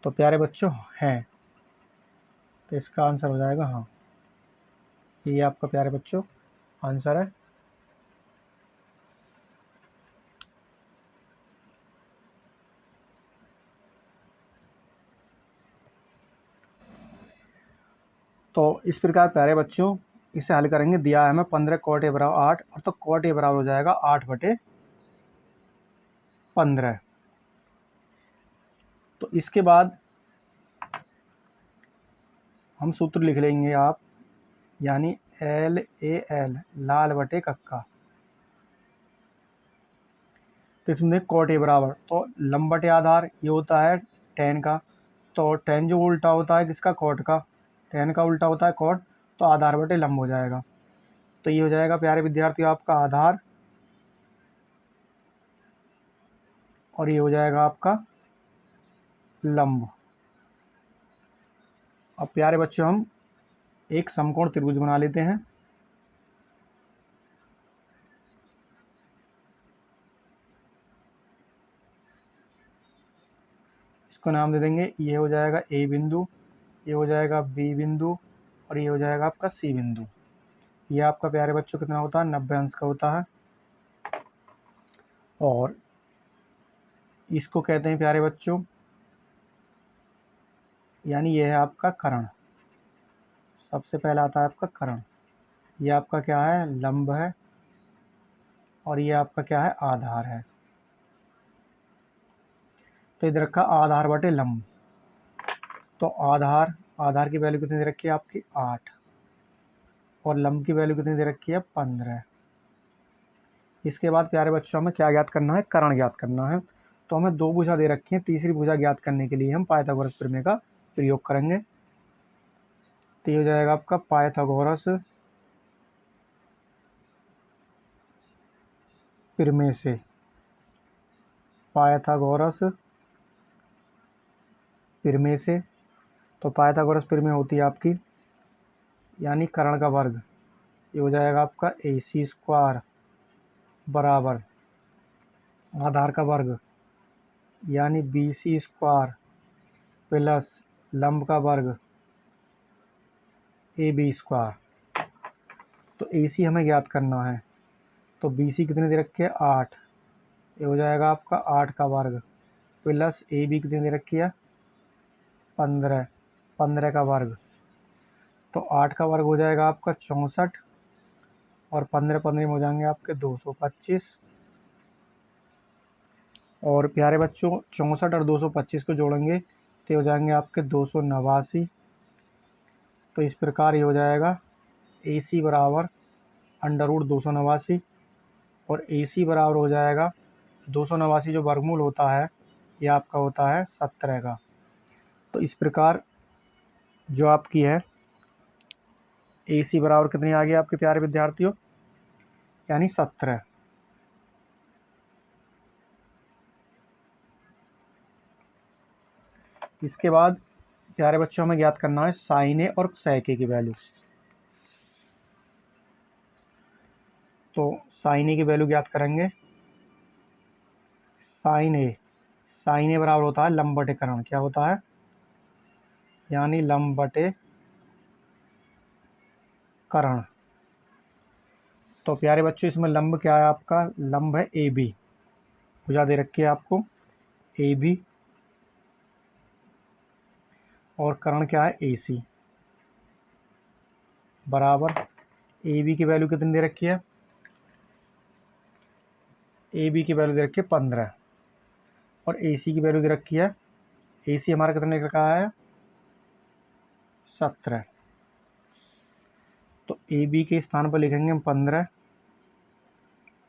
Speaker 1: तो प्यारे बच्चों है, तो इसका आंसर हो जाएगा हाँ। ये आपका प्यारे बच्चों आंसर है। तो इस प्रकार प्यारे बच्चों इसे हल करेंगे। दिया है हमें 15 cot A बराबर 8, और तो cot A बराबर हो जाएगा 8/15। तो इसके बाद हम सूत्र लिख लेंगे आप, यानी LAL लाल बटे कक्का। तो इसमें देख cot A बराबर, तो लंब बटे आधार ये होता है tan का, तो tan जो उल्टा होता है किसका, cot का, tan का उल्टा होता है cot, तो आधार बटे लंब हो जाएगा। तो ये हो जाएगा प्यारे विद्यार्थियों आपका आधार, और ये हो जाएगा आपका लंब। अब प्यारे बच्चों हम एक समकोण त्रिभुज बना लेते हैं। इसको नाम दे देंगे, ये हो जाएगा A बिंदु, ये हो जाएगा B बिंदु, और ये हो जाएगा आपका C बिंदु। ये आपका प्यारे बच्चों कितना होता है 90 अंश का होता है। और इसको कहते हैं प्यारे बच्चों, यानी ये है आपका कर्ण। सबसे पहला आता है आपका कर्ण। ये आपका क्या है लंब है, और ये आपका क्या है आधार है। तो इधर रखा आधार बटे लंब। तो आधार की वैल्यू कितनी दे रखी है आपकी 8, और लंब की वैल्यू कितनी दे रखी है 15। इसके बाद प्यारे बच्चों हमें क्या ज्ञात करना है, कर्ण ज्ञात करना है। तो हमें 2 भुजा दे रखी है, तीसरी भुजा ज्ञात करने के लिए हम पाइथागोरस प्रमेय का प्रयोग करेंगे। तो ये हो जाएगा आपका पाइथागोरस प्रमेय से, पाइथागोरस प्रमेय से। तो पाइथागोरस प्रमेय होती है आपकी, यानी कर्ण का वर्ग, ये हो जाएगा आपका AC² बराबर आधार का वर्ग, यानी BC² प्लस लंब का वर्ग AB²। तो AC हमें ज्ञात करना है, तो BC कितने दे रखे है 8, ये हो जाएगा आपका 8 का वर्ग, प्लस AB कितनी दे रखी है 15, 15 का वर्ग। तो 8 का वर्ग हो जाएगा आपका 64, और 15 15 में हो जाएंगे आपके 225। और प्यारे बच्चों 64 और 225 को जोड़ेंगे तो हो जाएंगे आपके 289। तो इस प्रकार ये हो जाएगा AC बराबर √289, और AC बराबर हो जाएगा 289 जो वर्गमूल होता है ये आपका होता है 17 का। तो इस प्रकार जो आपकी है AC बराबर कितनी आ गई आपके प्यारे विद्यार्थियों, यानी 17। इसके बाद प्यारे बच्चों हमें ज्ञात करना है sin A और sec A की वैल्यू। तो sin A की वैल्यू ज्ञात करेंगे। sin A बराबर होता है लंब बटे कर्ण, क्या होता है, यानी लंब बटे कर्ण। तो प्यारे बच्चों इसमें लंब क्या है आपका, लंब है AB, भुजा दे रखी है आपको AB, और कर्ण क्या है AC बराबर AB की वैल्यू कितनी दे रखी है, AB की वैल्यू दे रखी है 15, और AC की वैल्यू दे रखी है, AC हमारा कितने का है 17। तो AB के स्थान पर लिखेंगे हम 15,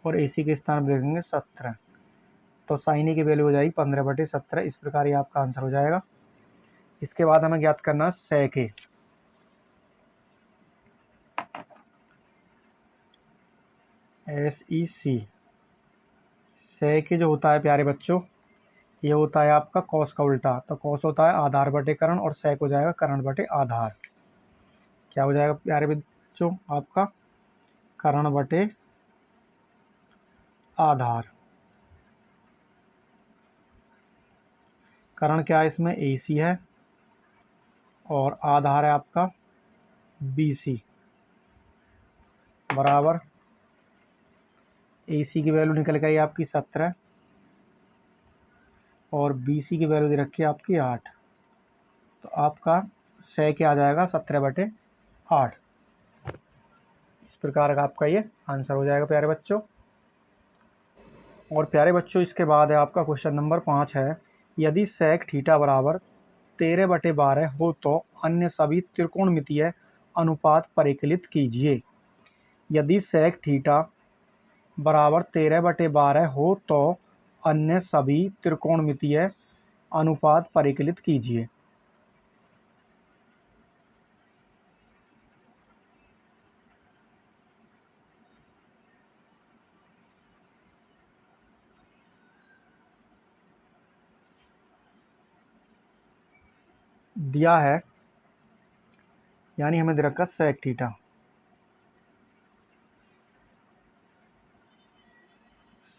Speaker 1: और AC के स्थान पर लिखेंगे 17। तो साइन ए की वैल्यू हो जाएगी 15/17। इस प्रकार ये आपका आंसर हो जाएगा। इसके बाद हमें ज्ञात करना सेक ए। SEC सेक ए जो होता है प्यारे बच्चों, ये होता है आपका कॉस का उल्टा। तो कॉस होता है आधार बटे करण और सेक हो जाएगा करण बटे आधार। क्या हो जाएगा प्यारे बच्चों आपका? करण बटे आधार। करण क्या है इसमें? AC है और आधार है आपका BC बराबर AC की वैल्यू निकल गई आपकी 17 और BC की वैल्यू दे रखी है आपकी 8। तो आपका सेक आ जाएगा 17/8। इस प्रकार का आपका ये आंसर हो जाएगा प्यारे बच्चों। और प्यारे बच्चों इसके बाद है आपका क्वेश्चन नंबर 5 है, यदि सेक थीटा बराबर 13/12 हो तो अन्य सभी त्रिकोणमितीय अनुपात परिकलित कीजिए। यदि सेक थीटा बराबर 13/12 हो तो अन्य सभी त्रिकोणमितीय अनुपात परिकलित कीजिए। दिया है यानी हमें दे रखा सेक थीटा।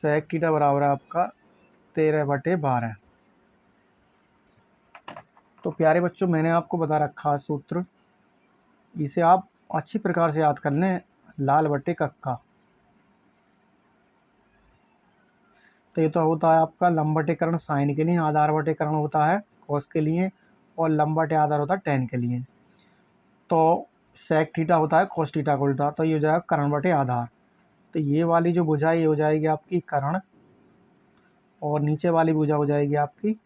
Speaker 1: सेक थीटा बराबर है आपका 13/12। तो प्यारे बच्चों मैंने आपको बता रखा सूत्र, इसे आप अच्छी प्रकार से याद कर लें, लाल बटे कक्का। तो ये तो होता है आपका लंब बटे करण साइन के लिए, आधार बटे करण होता है कॉस के लिए और लंब बटे आधार होता है टेन के लिए। तो सेक थीटा होता है कॉस थीटा का उल्टा, तो ये हो जाएगा करण बटे आधार। तो ये वाली जो भुजा ये हो जाएगी आपकी करण और नीचे वाली भुजा हो जाएगी आपकी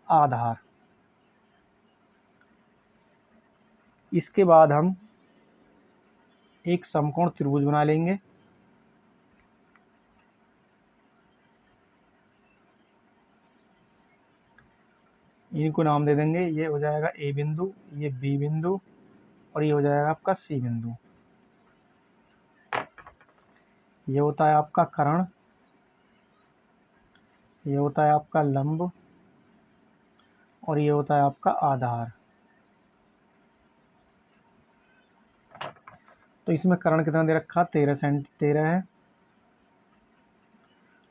Speaker 1: आधार। इसके बाद हम एक समकोण त्रिभुज बना लेंगे। इनको नाम दे देंगे, ये हो जाएगा A बिंदु, ये B बिंदु और ये हो जाएगा आपका C बिंदु। ये होता है आपका करण, ये होता है आपका लंब और ये होता है आपका आधार। तो इसमें करण कितना दे रखा? 13 है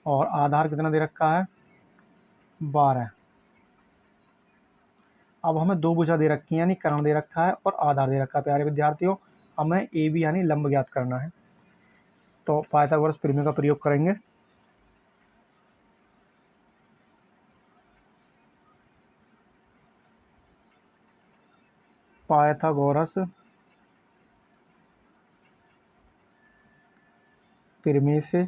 Speaker 1: और आधार कितना दे रखा है? 12। अब हमें दो भुजा दे रखी है यानी कर्ण दे रखा है और आधार दे रखा है। प्यारे विद्यार्थियों हमें AB यानी लंब ज्ञात करना है, तो पाइथागोरस प्रमेय का प्रयोग करेंगे। पाइथागोरस प्रमेय से,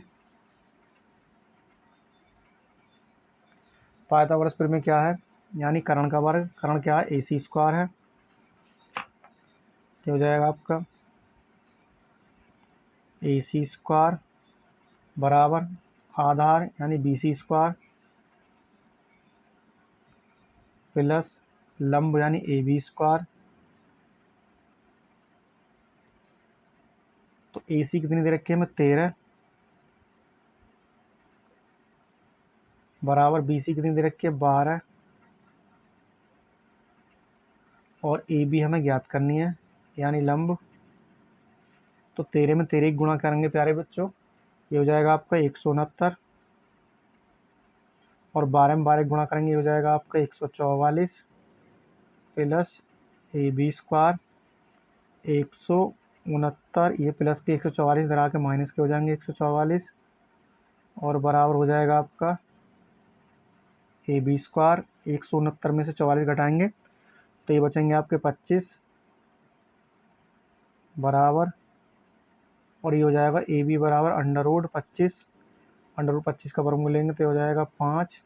Speaker 1: पाइथागोरस प्रमेय क्या है? यानी कर्ण का वर्ग, कर्ण क्या है? AC² है। क्या हो जाएगा आपका? AC² बराबर आधार यानी BC² प्लस लंब यानी AB²। तो AC कितनी दे रखी है? हमें 13 बराबर BC कितनी दे रखी है? 12 और AB हमें ज्ञात करनी है यानी लंब। तो 13 में 13 गुणा करेंगे प्यारे बच्चों, ये हो जाएगा आपका 169 और 12 में 12 गुणा करेंगे, ये हो जाएगा आपका 144 प्लस AB²। 169 ये प्लस के 144 इधर आके माइनस के हो जाएंगे 144 और बराबर हो जाएगा आपका AB²। 169 में से 44 घटाएंगे तो ये बचेंगे आपके 25 बराबर और ये हो जाएगा AB बराबर √25, √25 का वर्गमूल लेंगे तो हो जाएगा 5।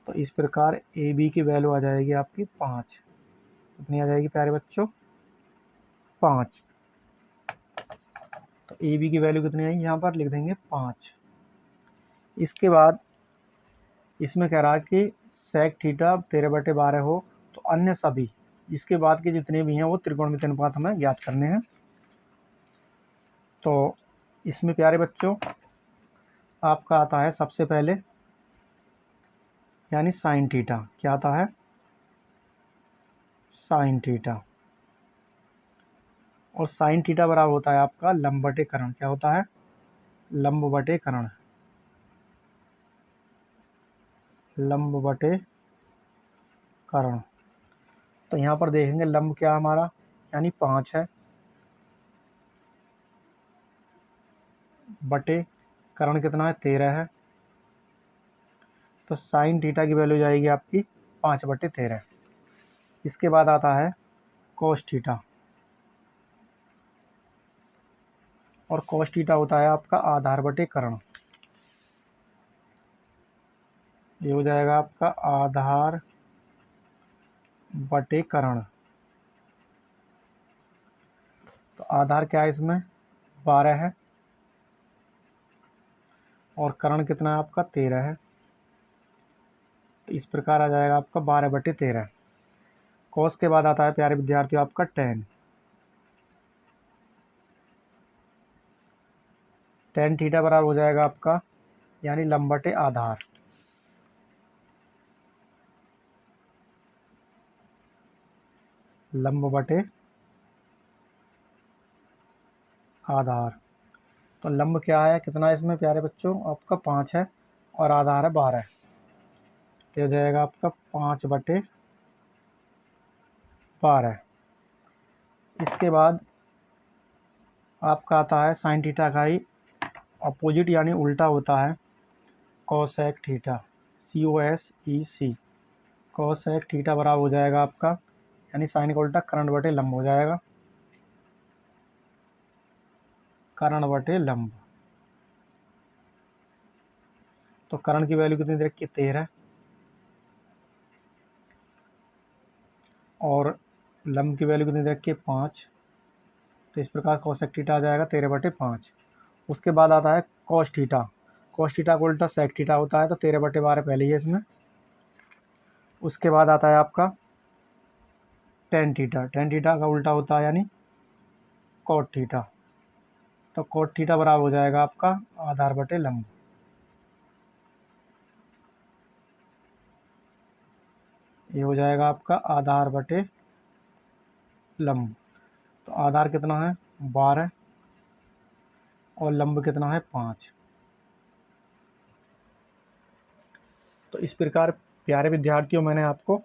Speaker 1: तो इस प्रकार AB की वैल्यू आ जाएगी आपकी 5। कितनी आ जाएगी प्यारे बच्चों? 5। तो AB की वैल्यू कितनी आई यहाँ पर लिख देंगे 5। इसके बाद इसमें कह रहा है कि सेक थीटा 13/12 हो तो अन्य सभी इसके बाद के जितने भी हैं वो त्रिकोणमितीय अनुपात हमें ज्ञात करने हैं। तो इसमें प्यारे बच्चों आपका आता है सबसे पहले यानी साइन थीटा। क्या आता है? Sine theta. और साइन थीटा बराबर होता है आपका लंब बटे कर्ण। क्या होता है? लंब बटे कर्ण। लंब बटे कर्ण। तो यहाँ पर देखेंगे लंब क्या हमारा यानी 5 है, बटे कर्ण कितना है? 13 है। तो साइन थीटा की वैल्यू जाएगी आपकी 5/13। इसके बाद आता है कोस थीटा। और कोस थीटा होता है आपका आधार बटे कर्ण। ये हो जाएगा आपका आधार बटे कर्ण। तो आधार क्या है इसमें? 12 है और कर्ण कितना है आपका? 13 है। तो इस प्रकार आ जाएगा आपका 12/13। कोस के बाद आता है प्यारे विद्यार्थियों आपका टेन। टेन थीटा बराबर हो जाएगा आपका यानी लंब बटे आधार। लंब बटे आधार। तो लंब क्या है कितना है इसमें प्यारे बच्चों? आपका 5 है और आधार है 12। तो हो जाएगा आपका 5/12। इसके बाद आपका आता है साइन थीटा का ही अपोजिट यानी उल्टा होता है cosec theta. COSEC। Cosec theta बराबर हो जाएगा आपका यानी साइन का उल्टा कर्ण बटे लंब हो जाएगा। कर्ण बटे लंब। तो कर्ण की वैल्यू कितनी दे रखी है? 13। और लंब की वैल्यू कितनी दे रखी है? 5। तो इस प्रकार कोसेक थीटा आ जाएगा 13/5। उसके बाद आता है कोस थीटा। कोस थीटा का उल्टा सेक थीटा होता है। तो 13/12 पहले ही है इसमें। उसके बाद आता है आपका टेन थीटा। टेन थीटा का उल्टा होता है यानी कोट थीटा। तो कोट थीटा बराबर हो जाएगा आपका आधार बटे लंब। ये हो जाएगा आपका आधार बटे लंब। तो आधार कितना है? 12 और लंब कितना है? 5। तो इस प्रकार प्यारे विद्यार्थियों मैंने आपको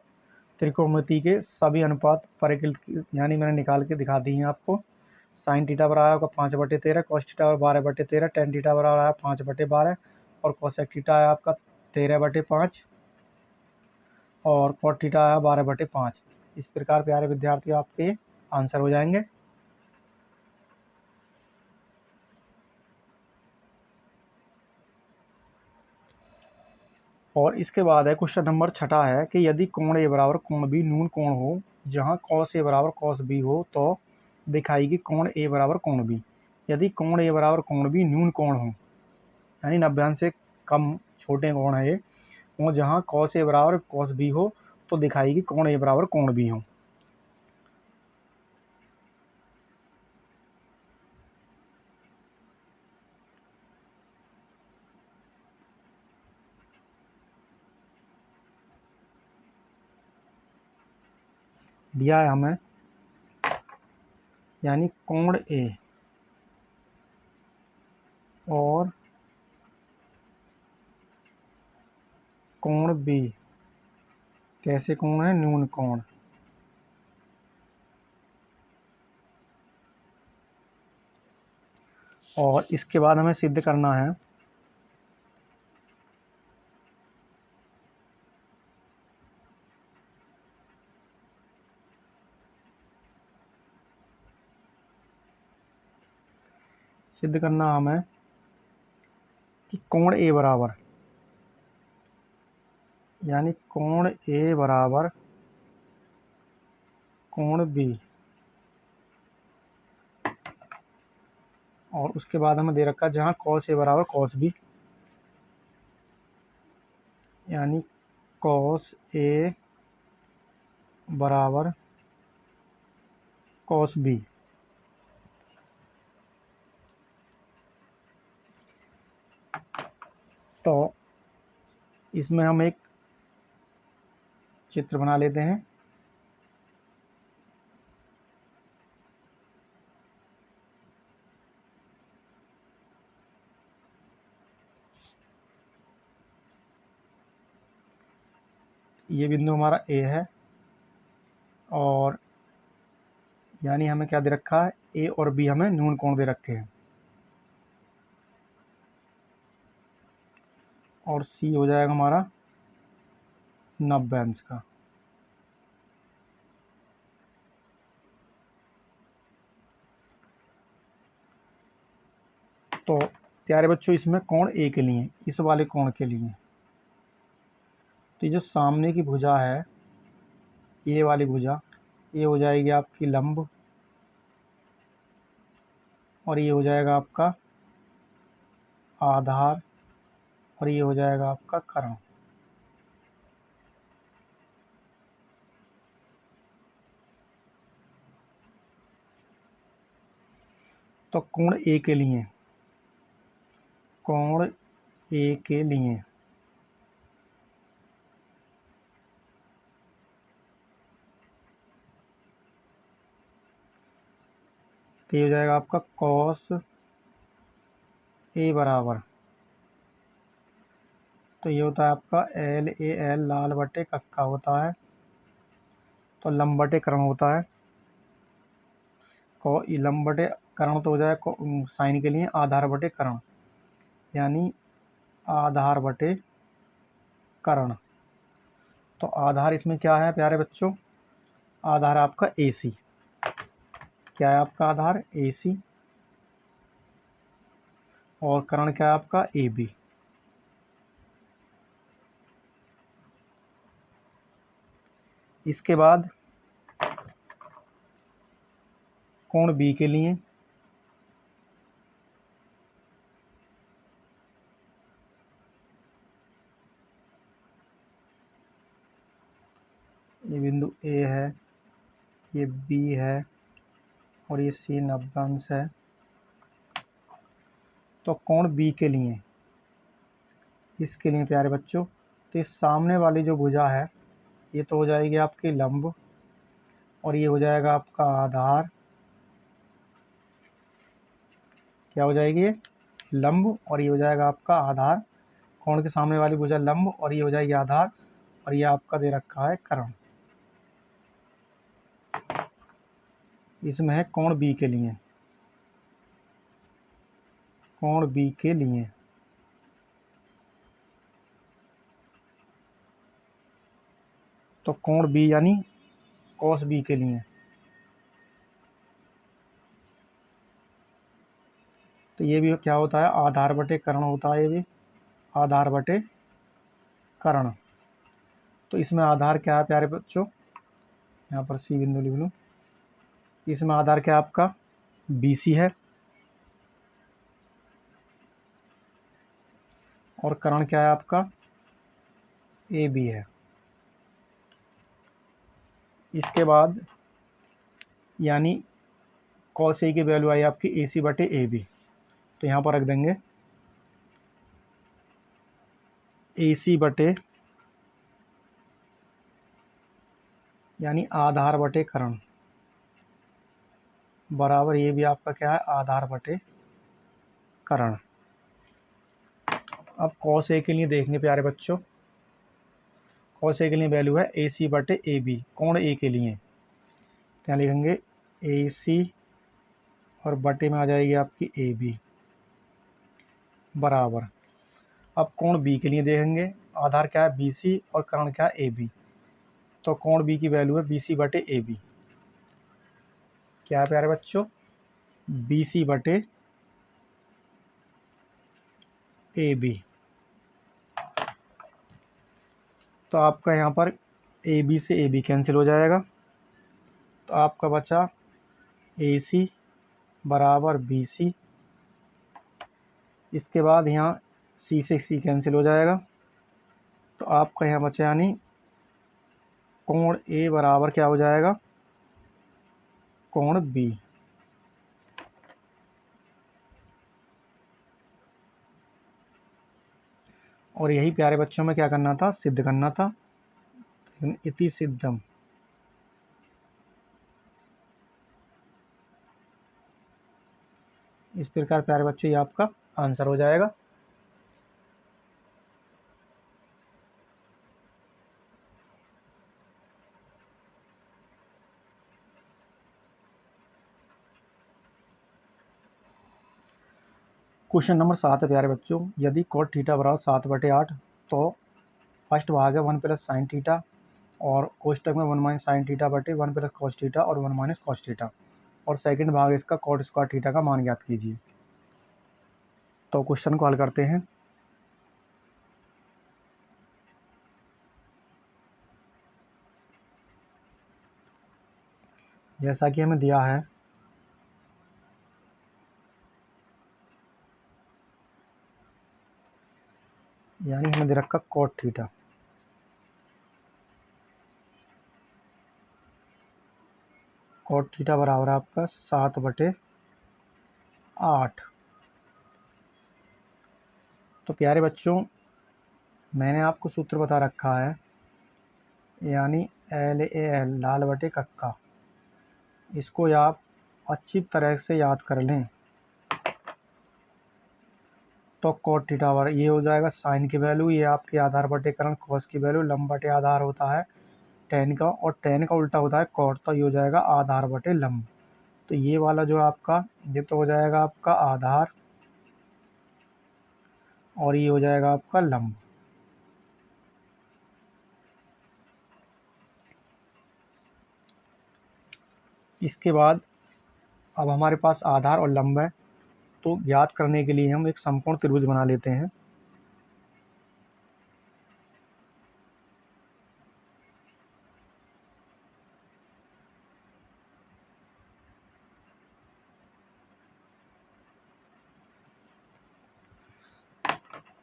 Speaker 1: त्रिकोणमिति के सभी अनुपात परिकलित यानी मैंने निकाल के दिखा दी हैं आपको। साइन थीटा बराबर होगा 5/13, कॉस थीटा 12/13, टेन थीटा बराबर है 5/12 और कोसेक थीटा है आपका 13/5 और कॉट थीटा है 12/5। इस प्रकार प्यारे विद्यार्थी आपके आंसर हो जाएंगे। और इसके बाद है क्वेश्चन नंबर 6 है कि यदि कोण ए बराबर कोण बी न्यून कोण हो जहां कॉस ए बराबर कॉस बी हो तो दिखाई कि कोण ए बराबर कोण बी। यदि कोण ए बराबर कोण बी न्यून कोण हो यानी 90 से कम छोटे कोण है ये, और जहाँ कॉस ए बराबर कॉस बी हो तो दिखाई कि कोण ए बराबर कोण बी हो। दिया है हमें यानी कोण ए और कोण बी कैसे कोण है? न्यून कोण। और इसके बाद हमें सिद्ध करना है हमें कि कोण ए बराबर यानी कोण ए बराबर कोण बी। और उसके बाद हमें दे रखा है जहाँ कॉस ए बराबर कॉस बी। यानी कॉस ए बराबर कॉस बी। तो इसमें हम एक चित्र बना लेते हैं। ये बिंदु हमारा ए है और यानी हमें क्या दे रखा है, ए और बी हमें न्यून कोण दे रखे हैं, और सी हो जाएगा हमारा 90 अंश का। तो प्यारे बच्चों, इसमें कोण ए के लिए, इस वाले कोण के लिए, तो ये जो सामने की भुजा है, ये वाली भुजा, ये हो जाएगी आपकी लंब और ये हो जाएगा आपका आधार और ये हो जाएगा आपका कर्ण। तो कोण ए के लिए, कोण ए के लिए तो ये हो जाएगा आपका कॉस ए बराबर, तो ये होता है आपका एल ए एल लाल बटे कक्का होता है, तो लंब बटे कर्ण होता है। लंब बटे कर्ण तो हो जाए साइन के लिए आधार बटे कर्ण, यानी आधार बटे कर्ण। तो आधार इसमें क्या है प्यारे बच्चों, आधार आपका ए सी। क्या है आपका आधार, ए सी, और कर्ण क्या है आपका ए बी। इसके बाद कोण बी के लिए, ये बिंदु ए है, ये बी है और ये सी 90 अंश है। तो कोण बी के लिए, इसके लिए प्यारे बच्चों, तो इस सामने वाली जो भुजा है, ये तो हो जाएगी आपकी लंब और ये हो जाएगा आपका आधार। क्या हो जाएगी, ये लंब और ये हो जाएगा आपका आधार। कोण के सामने वाली भुजा लंब और ये हो जाएगी आधार, और ये आपका दे रखा है कर्ण। इसमें है कोण बी के लिए, कोण बी के लिए तो कोण बी यानी कॉस बी के लिए, तो ये भी क्या होता है, आधार बटे कर्ण होता है, ये भी आधार बटे कर्ण। तो इसमें आधार क्या है प्यारे बच्चों, यहाँ पर सी बिंदु लिख लूँ। इसमें आधार क्या है आपका, बी सी है, और कर्ण क्या है आपका, ए बी है। इसके बाद यानी कॉस ए की वैल्यू आई आपकी ए सी बटे ए बी, तो यहाँ पर रख देंगे ए सी बटे यानी आधार बटे कर्ण बराबर, ये भी आपका क्या है, आधार बटे कर्ण। अब कॉस ए के लिए देखेंगे प्यारे बच्चों, कॉस ए के लिए वैल्यू है ए सी बटे ए बी, कोण ए के लिए क्या लिखेंगे, ए सी और बटे में आ जाएगी आपकी ए बी बराबर। अब कोण बी के लिए देखेंगे, आधार क्या है बी सी और कर्ण क्या है ए बी, तो कोण बी की वैल्यू है बी सी बटे ए बी। क्या है प्यारे बच्चों, बी सी बटे ए बी। तो आपका यहाँ पर ए बी से ए बी कैंसिल हो जाएगा, तो आपका बचा ए सी बराबर बी सी। इसके बाद यहाँ सी से सी कैंसिल हो जाएगा, तो आपका यहाँ बचा यानी कोण ए बराबर क्या हो जाएगा, कोण बी। और यही प्यारे बच्चों में क्या करना था, सिद्ध करना था। इति सिद्धम। इस प्रकार प्यारे बच्चों ये आपका आंसर हो जाएगा। क्वेश्चन नंबर 7 है प्यारे बच्चों, यदि cot थीटा बराबर 7/8 तो फर्स्ट भाग है 1 + sin थीटा और कोष्टक में 1 - sin थीटा बटे 1 + cos थीटा और 1 - cos थीटा, और सेकंड भाग इसका cot स्क्वायर थीटा का मान ज्ञात कीजिए। तो क्वेश्चन को हल करते हैं। जैसा कि हमें दिया है यानी हमें दे रखा cot थीटा, cot थीटा बराबर आपका 7/8। तो प्यारे बच्चों मैंने आपको सूत्र बता रखा है यानी LAL लाल बटे कक्का, इसको आप अच्छी तरह से याद कर लें। तो cot थीटा बराबर ये हो जाएगा साइन की वैल्यू, ये आपके आधार बटे करण cos की वैल्यू, लंब बटे आधार होता है tan का और tan का उल्टा होता है cot, तो ये हो जाएगा आधार बटे लंब। तो ये वाला जो आपका ये तो हो जाएगा आपका आधार और ये हो जाएगा आपका लंब। इसके बाद अब हमारे पास आधार और लंब है, तो ज्ञात करने के लिए हम एक समकोण त्रिभुज बना लेते हैं।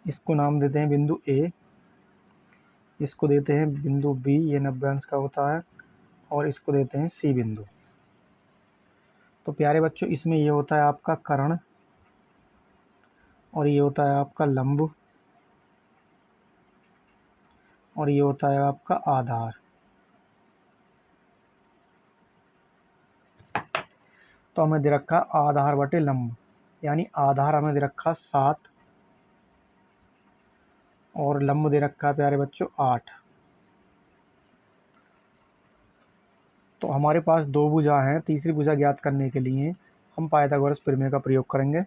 Speaker 1: इसको नाम देते हैं बिंदु ए, इसको देते हैं बिंदु बी, ये 90 अंश का होता है, और इसको देते हैं सी बिंदु। तो प्यारे बच्चों इसमें ये होता है आपका कर्ण और ये होता है आपका लंब और ये होता है आपका आधार। तो हमें दे रखा आधार बटे लंब, यानी आधार हमें दे रखा 7 और लंब दे रखा है प्यारे बच्चों 8। तो हमारे पास दो भुजा हैं, तीसरी भुजा ज्ञात करने के लिए हम पाइथागोरस प्रमेय का प्रयोग करेंगे।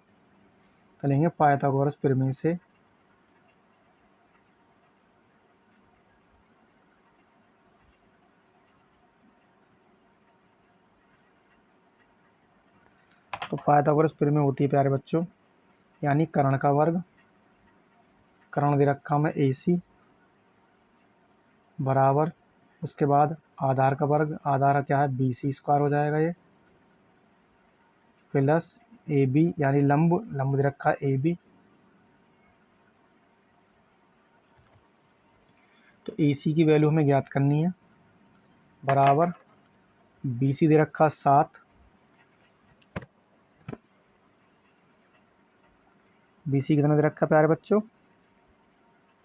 Speaker 1: तो लेंगे पाइथागोरस प्रमेय से तो पाइथागोरस प्रमेय होती है प्यारे बच्चों यानी कर्ण का वर्ग, कर्ण दे रखा हमें AC बराबर, उसके बाद आधार का वर्ग, आधार क्या है BC स्क्वायर हो जाएगा ये, प्लस AB यानी लंब, लंब दे रखा है AB। तो AC की वैल्यू हमें ज्ञात करनी है बराबर BC दे रखा 7, BC कितना दे रखा है प्यारे बच्चों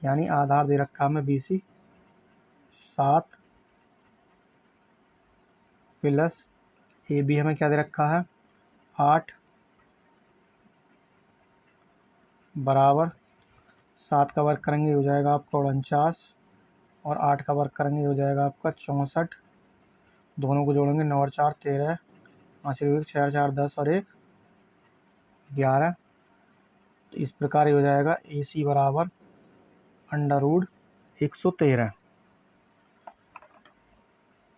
Speaker 1: यानी आधार दे रखा हमें BC 7 प्लस AB हमें क्या दे रखा है 8 बराबर 7 का वर्ग करेंगे हो जाएगा आपका 49 और 8 का वर्ग करेंगे हो जाएगा आपका 64। दोनों को जोड़ेंगे 9 और 4 13, 5 6 और 4 10 और 1 11। तो इस प्रकार हो जाएगा AC बराबर √113।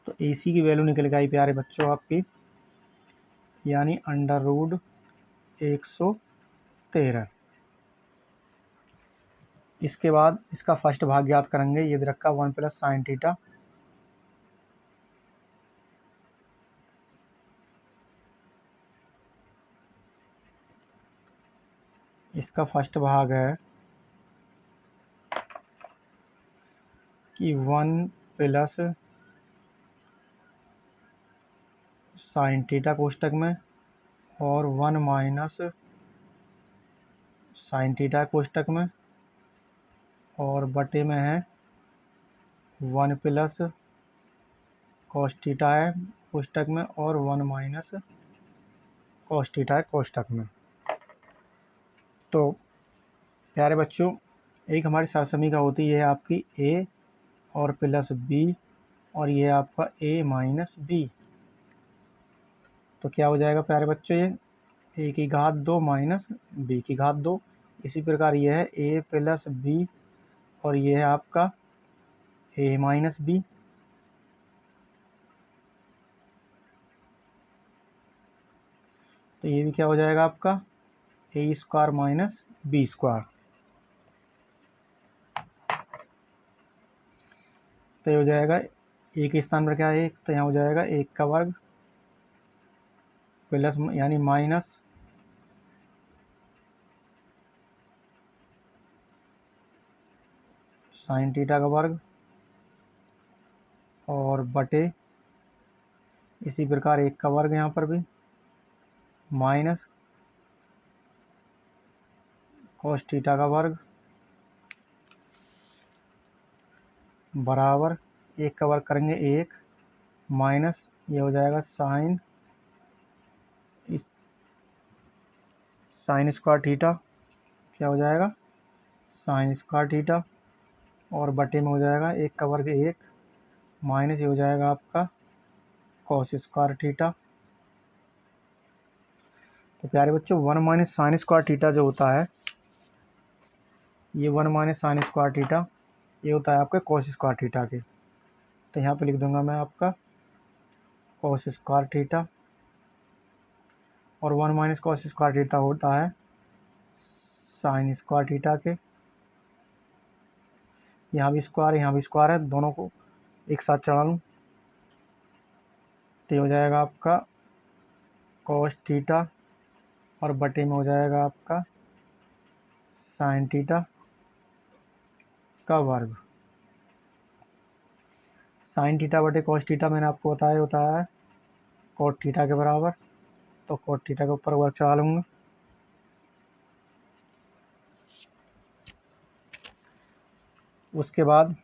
Speaker 1: तो AC की वैल्यू निकल गई प्यारे बच्चों आपकी यानी √113। इसके बाद इसका फर्स्ट भाग ज्ञात करेंगे, ये दे रखा 1 + sin थीटा, इसका फर्स्ट भाग है कि 1 प्लस साइन थीटा कोष्टक में और 1 माइनस साइन थीटा कोष्टक में और बटे में है 1 प्लस कॉस थीटा है कोष्टक में और 1 माइनस कॉस थीटा है कोष्टक में। तो प्यारे बच्चों, एक हमारी सरसमीका होती है आपकी a और प्लस b और ये आपका a माइनस b। तो क्या हो जाएगा प्यारे बच्चों, ये a की घात 2 माइनस b की घात 2। इसी प्रकार यह है a प्लस b और ये है आपका a माइनस b। तो ये भी क्या हो जाएगा आपका a square minus b square. तो ये हो जाएगा एक स्थान पर क्या है एक, तो यहाँ हो जाएगा 1 का वर्ग प्लस यानी माइनस साइन थीटा का वर्ग और बटे इसी प्रकार 1 का वर्ग यहाँ पर भी माइनस कॉस थीटा का वर्ग बराबर 1 का वर्ग करेंगे 1 माइनस ये हो जाएगा साइन स्क्वायर थीटा, क्या हो जाएगा साइन स्क्वायर थीटा और बटे में हो जाएगा 1 का वर्ग 1 माइनस ये हो जाएगा आपका कॉस स्क्वायर थीटा। तो प्यारे बच्चों 1 माइनस साइन स्क्वायर थीटा जो होता है, ये 1 माइनस साइन स्क्वायर थीटा ये होता है आपके कॉस स्क्वायर थीटा के। तो यहाँ पे लिख दूंगा मैं आपका कॉस स्क्वायर थीटा और 1 माइनस कॉस स्क्वायर थीटा होता है साइन स्क्वायर थीटा के। यहाँ भी स्क्वायर है, दोनों को एक साथ चढ़ा लूँ तो ये हो जाएगा आपका कॉस थीटा और बटे में हो जाएगा आपका साइन थीटा का वर्ग। साइन थीटा बटे कॉस थीटा मैंने आपको बताया होता है कॉट थीटा के बराबर। तो कॉट थीटा के ऊपर वर्ग चढ़ा लूँगा। उसके बाद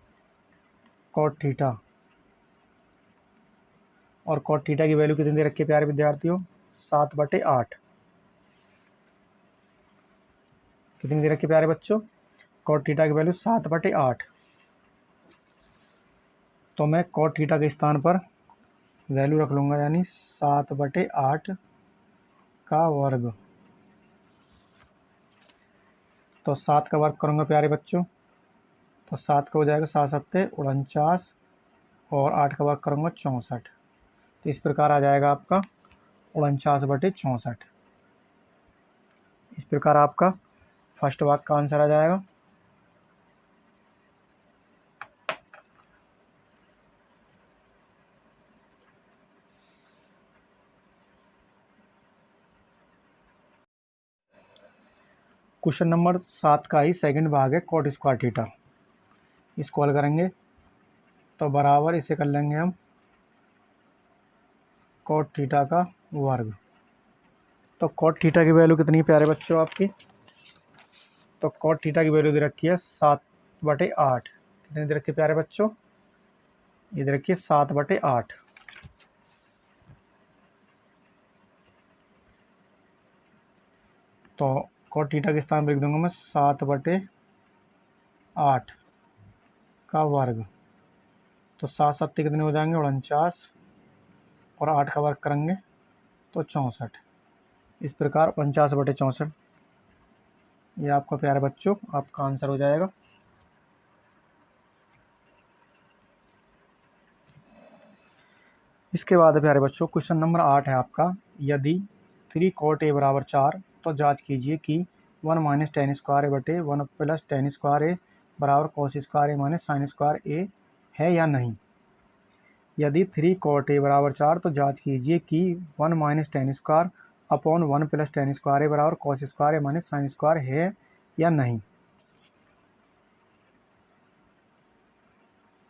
Speaker 1: कॉट थीटा और कॉट थीटा की वैल्यू कितनी दे रखी है प्यारे विद्यार्थियों, 7/8। कितनी दे रखी है प्यारे बच्चों, कॉट थीटा की वैल्यू 7/8। तो मैं कॉट थीटा के स्थान पर वैल्यू रख लूँगा यानी 7/8 का वर्ग। तो 7 का वर्ग करूँगा प्यारे बच्चों, तो 7 का हो जाएगा 7 7 49 और 8 का वर्ग करूँगा 64। तो इस प्रकार आ जाएगा आपका 49/64। इस प्रकार आपका फर्स्ट भाग का आंसर आ जाएगा। क्वेश्चन नंबर 7 का ही सेकंड भाग है कॉट स्क्वायर थीटा। इसको हल करेंगे तो बराबर इसे कर लेंगे हम कॉट थीटा का वर्ग। तो कॉट थीटा की वैल्यू कितनी है प्यारे बच्चों आपकी, तो कॉट थीटा की वैल्यू दे रखी है 7/8। कितनी दे रखी है प्यारे बच्चों, ये दे रखी है 7/8। तो कॉट थीटा के स्थान पर लिख दूंगा मैं 7/8 का वर्ग। तो 7 7 कितने हो जाएंगे 49 और 8 का वर्ग करेंगे तो 64। इस प्रकार 49/64 ये आपका प्यारे बच्चों आपका आंसर हो जाएगा। इसके बाद प्यारे बच्चों क्वेश्चन नंबर 8 है आपका, यदि 3 cot a बराबर 4 तो जांच कीजिए कि 1 माइनस टेन स्क्वायर ए बटे 1 प्लस टेन स्क्वायर ए बराबर cos square A minus sine square ए है या नहीं। यदि 3 cot a बराबर 4 तो जांच कीजिए कि 1 minus tan square upon 1 plus tan square A बराबर cos square A minus sine square है या नहीं।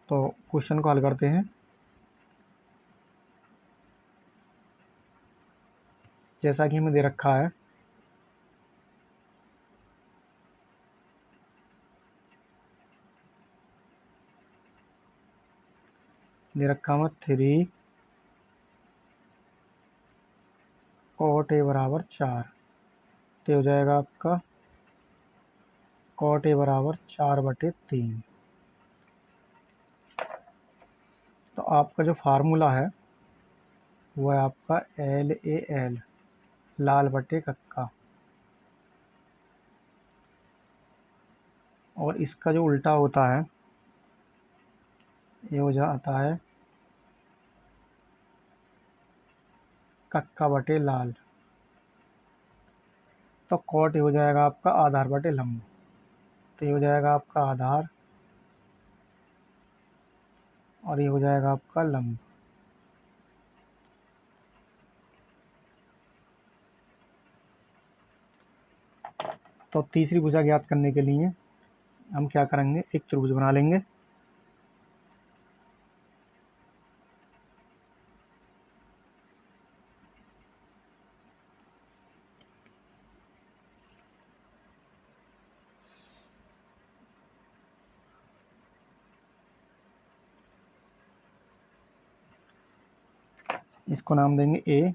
Speaker 1: तो क्वेश्चन को हल करते हैं। जैसा कि हमें दे रखा है हमें 3 cot a बराबर 4, तो हो जाएगा आपका cot a बराबर 4/3। तो आपका जो फार्मूला है वो है आपका LAL, लाल बटे कक्का, और इसका जो उल्टा होता है ये हो जाता है कक्का बटे लाल। तो कॉट हो जाएगा आपका आधार बटे लंब, तो ये हो जाएगा आपका आधार और ये हो जाएगा आपका लंब। तो तीसरी भुजा ज्ञात करने के लिए हम क्या करेंगे, एक त्रिभुज बना लेंगे। इसको नाम देंगे A,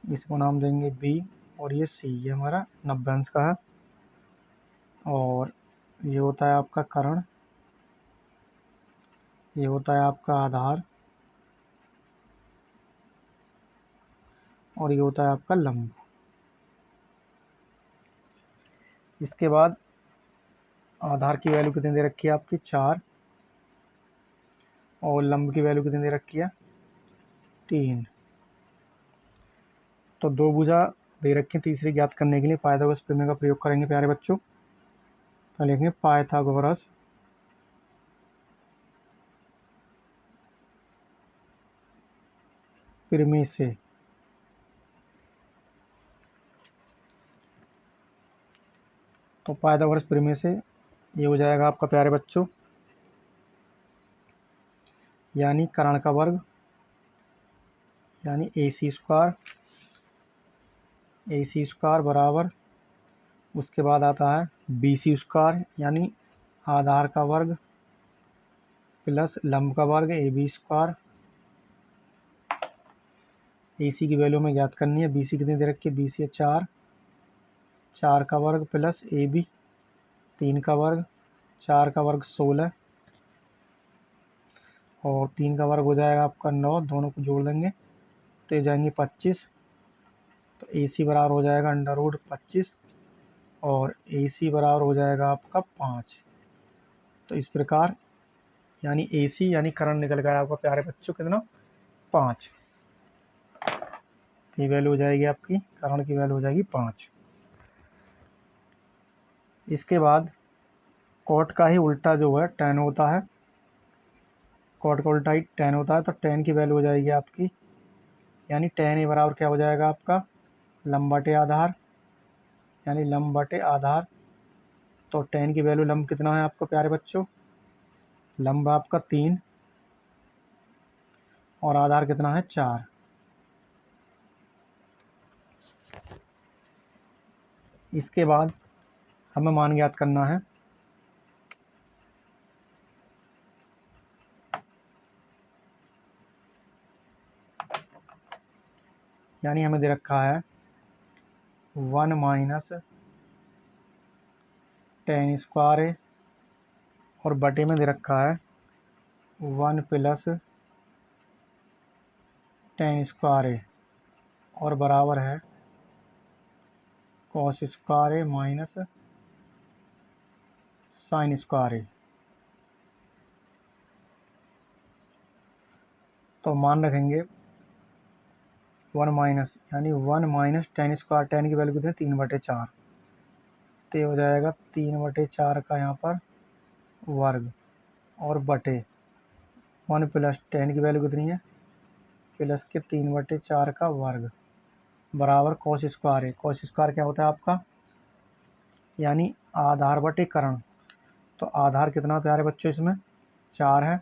Speaker 1: इसको नाम देंगे B, और ये C, ये हमारा 90 अंश का है। और ये होता है आपका कर्ण, ये होता है आपका आधार, और ये होता है आपका लंब। इसके बाद आधार की वैल्यू कितनी दे रखी है आपकी 4, और लंब की वैल्यू कितनी दे रखी है 3। तो दो भुजा दे रखी है। तीसरी ज्ञात करने के लिए पाइथागोरस प्रमेय का प्रयोग करेंगे प्यारे बच्चों। तो लिखेंगे पाइथागोरस प्रमेय से तो पाइथागोरस प्रमेय से ये हो जाएगा आपका प्यारे बच्चों, यानी कर्ण का वर्ग यानी AC स्क्वायर बराबर, उसके बाद आता है BC स्क्वायर यानी आधार का वर्ग प्लस लंब का वर्ग AB स्क्वायर। AC की वैल्यू में ज्ञात करनी है। BC कितनी दे रखी है, BC है 4, 4 का वर्ग प्लस AB 3 का वर्ग, 4 का वर्ग 16, और 3 का वर्ग हो जाएगा आपका 9, दोनों को जोड़ देंगे तो ये जाएंगे 25। तो AC बराबर हो जाएगा √25 और AC बराबर हो जाएगा आपका 5। तो इस प्रकार यानी AC यानी कर्ण निकल गया आपका प्यारे बच्चों कितना 5। ये वैल्यू हो जाएगी आपकी, कर्ण की वैल्यू हो जाएगी 5। इसके बाद कॉट का ही उल्टा जो है tan होता है, कॉट का उल्टा ही tan होता है। तो tan की वैल्यू हो जाएगी आपकी, यानी tan A बराबर क्या हो जाएगा आपका लंब बटे आधार, यानी लंब बटे आधार। तो tan की वैल्यू लंब कितना है आपको प्यारे बच्चों, लंब आपका 3 और आधार कितना है 4। इसके बाद हमें मान ज्ञात करना है। यानी हमें दे रखा है 1 माइनस tan स्क्वायर A, और बटे में दे रखा है 1 प्लस tan स्क्वायर A, और बराबर है cos square A minus sin square A। तो मान रखेंगे 1 माइनस, यानी 1 माइनस tan स्क्वायर, tan की वैल्यू कितनी है 3/4, तो ये हो जाएगा 3/4 का यहाँ पर वर्ग, और बटे 1 प्लस tan की वैल्यू कितनी है प्लस के 3/4 का वर्ग, बराबर cos स्क्वायर है। cos स्क्वायर क्या होता है आपका, यानी आधार बटे कर्ण। तो आधार कितना प्यारे बच्चों इसमें 4 है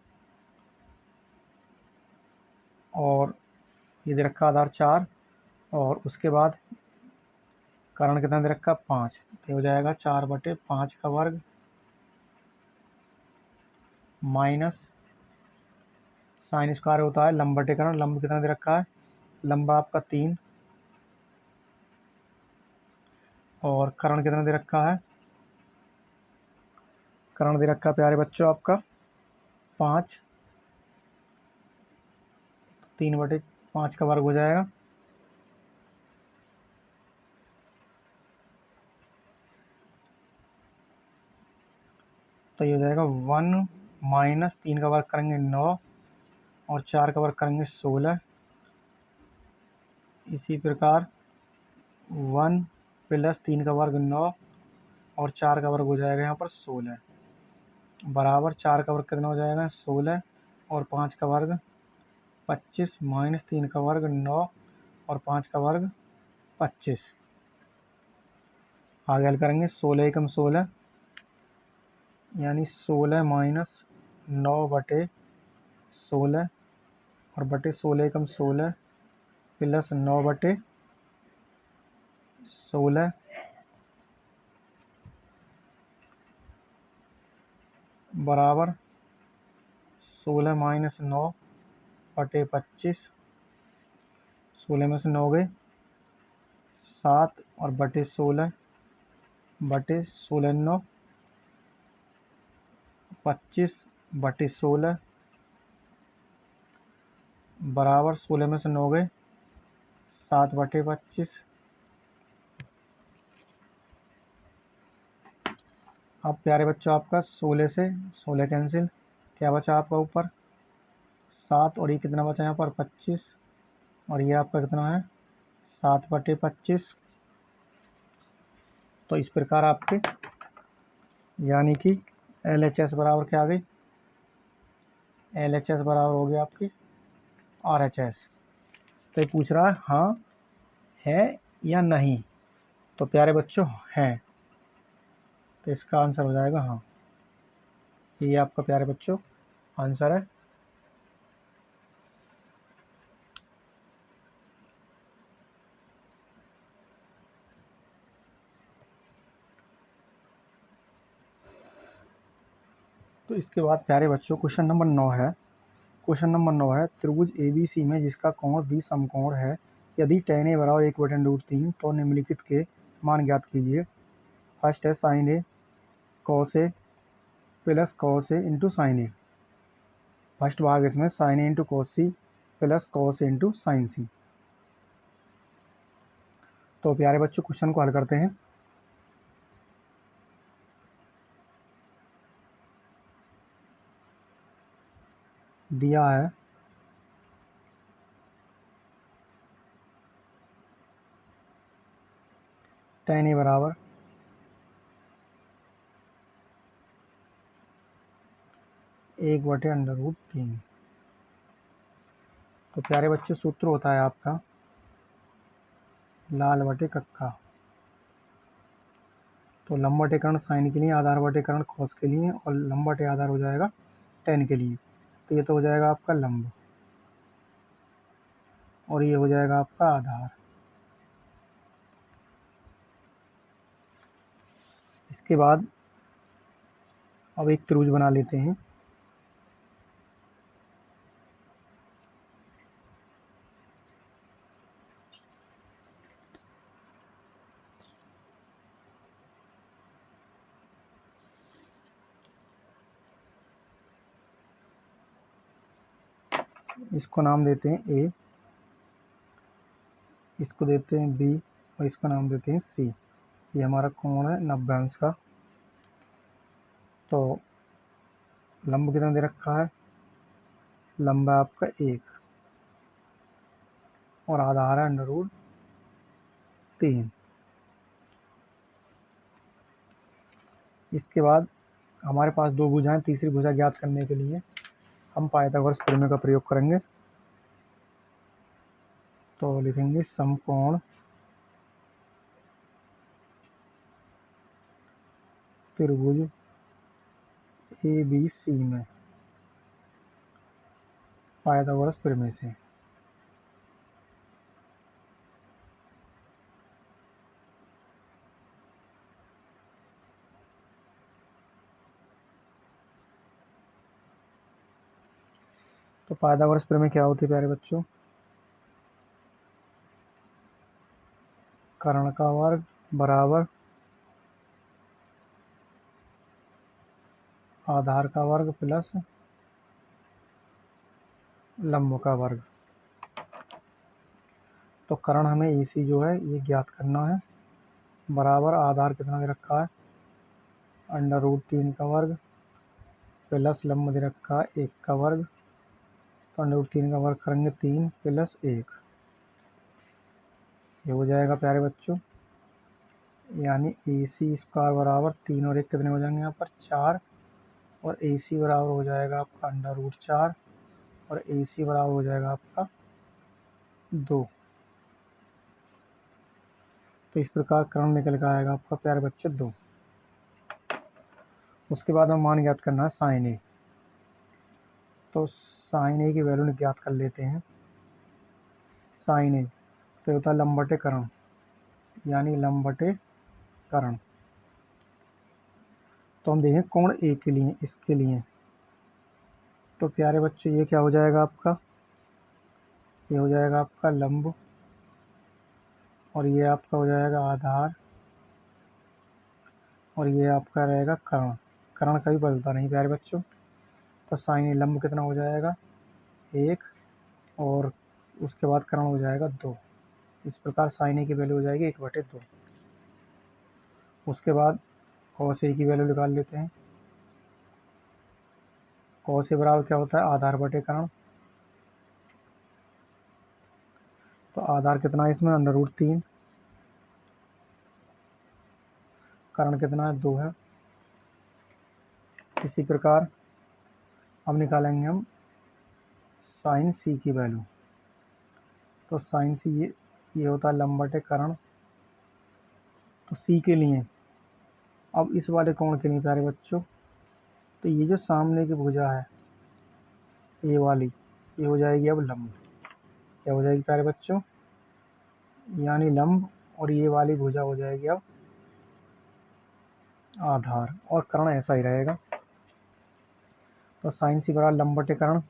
Speaker 1: और ये दे रखा आधार 4 और उसके बाद कर्ण कितना दे रखा 5, तो हो जाएगा 4/5 का वर्ग माइनस साइन स्क्वायर होता है लंब बटे कर्ण। लंब कितना दे रखा है, लंबा आपका 3 और कर्ण कितना दे रखा है, कर्ण दे रखा है प्यारे बच्चों आपका 5, 3/5 का वर्ग हो जाएगा। तो ये हो जाएगा 1 माइनस 3 का वर्ग करेंगे 9 और 4 का वर्ग करेंगे 16। इसी प्रकार 1 प्लस 3 का वर्ग 9 और 4 का वर्ग हो जाएगा यहाँ पर 16 बराबर 4 का वर्ग कितना हो जाएगा 16 और 5 का वर्ग 25 माइनस 3 का वर्ग 9 और 5 का वर्ग 25। आगे हल करेंगे 16 एकम 16 यानी 16 माइनस 9/16 और बटे 16 एकम 16 प्लस 9/16 बराबर 16 माइनस 9/25। 16 में से 9 गए 7 और बटे 16 9 25/16 बराबर 16 में से 9 गए 7/25। अब प्यारे बच्चों आपका 16 से 16 कैंसिल, क्या बचा आपका ऊपर 7 और ये कितना बचा यहाँ पर 25 और ये आपका कितना है 7/25। तो इस प्रकार आपके यानी कि LHS बराबर क्या आ गई, LHS बराबर हो गया आपकी RHS। तो ये पूछ रहा है हाँ है या नहीं, तो प्यारे बच्चों है, तो इसका आंसर हो जाएगा हाँ। ये आपका प्यारे बच्चों आंसर है। तो इसके बाद प्यारे बच्चों क्वेश्चन नंबर 9 है। क्वेश्चन नंबर 9 है त्रिभुज ABC में जिसका कोण 20 समकोण है, यदि tan A बराबर 1/√3 तो निम्नलिखित के मान ज्ञात कीजिए। फर्स्ट है sin A cos A plus cos A into sign A. First भाग इसमें sin A into cos C plus cos A into sine C। तो प्यारे बच्चों क्वेश्चन को हल करते हैं। दिया है tan A बराबर 1/√3। तो प्यारे बच्चों सूत्र होता है आपका लाल बटे कक्का। तो लंब बटे कर्ण साइन के लिए, आधार बटे कर्ण कॉस के लिए और लंब बटे आधार हो जाएगा tan के लिए। तो ये तो हो जाएगा आपका लंब और ये हो जाएगा आपका आधार। इसके बाद अब एक त्रिभुज बना लेते हैं। इसको नाम देते हैं A, इसको देते हैं B और इसका नाम देते हैं C। ये हमारा कोण है 90 अंश का। तो लंब कितना दे रखा है, लंबा आपका 1 और आधार है √3। इसके बाद हमारे पास दो भुजाएं, तीसरी भुजा ज्ञात करने के लिए हम पाइथागोरस प्रमेय का प्रयोग करेंगे। तो लिखेंगे समकोण त्रिभुज ABC में पाइथागोरस प्रमेय से। तो पाइथागोरस प्रमेय क्या होती है प्यारे बच्चों? कर्ण का वर्ग बराबर आधार का वर्ग प्लस लंब का वर्ग। तो कर्ण हमें AC जो है ये ज्ञात करना है, बराबर आधार कितना दे रखा है, √3 का वर्ग प्लस लंब दे रखा है 1 का वर्ग। तो √3 का वर्ग करेंगे 3 प्लस 1, ये हो जाएगा प्यारे बच्चों, यानी AC² बराबर 3 और 1 कितने हो जाएंगे यहाँ पर 4, और AC बराबर हो जाएगा आपका √4 और AC बराबर हो जाएगा आपका 2। तो इस प्रकार कर्ण निकल कर आएगा आपका प्यारे बच्चे 2। उसके बाद हम मान ज्ञात करना है साइन A। तो साइन A की वैल्यू ज्ञात कर लेते हैं। साइन A तो होता है लंब बटे कर्ण, यानी लंब बटे कर्ण। तो हम देखें कोण A के लिए, इसके लिए तो प्यारे बच्चों ये क्या हो जाएगा आपका, ये हो जाएगा आपका लंब, और ये आपका हो जाएगा आधार, और ये आपका रहेगा कर्ण। कर्ण कभी बदलता नहीं प्यारे बच्चों। तो साइन लंब कितना हो जाएगा 1, और उसके बाद कर्ण हो जाएगा 2। इस प्रकार साइन की वैल्यू हो जाएगी 1/2। उसके बाद कॉस A की वैल्यू निकाल लेते हैं। कॉस A बराबर क्या होता है आधार बटे कर्ण। तो आधार कितना है इसमें √3, कर्ण कितना है 2 है। इसी प्रकार अब निकालेंगे हम साइन C की वैल्यू। तो साइन C ये होता है लंब बटे कर्ण। तो C के लिए अब इस वाले कोण के लिए प्यारे बच्चों, तो ये जो सामने की भुजा है ये वाली, ये हो जाएगी अब लंब। क्या हो जाएगी प्यारे बच्चों, यानी लंब, और ये वाली भुजा हो जाएगी अब आधार, और कर्ण ऐसा ही रहेगा। तो साइन C बराबर लंब बटे कर्ण।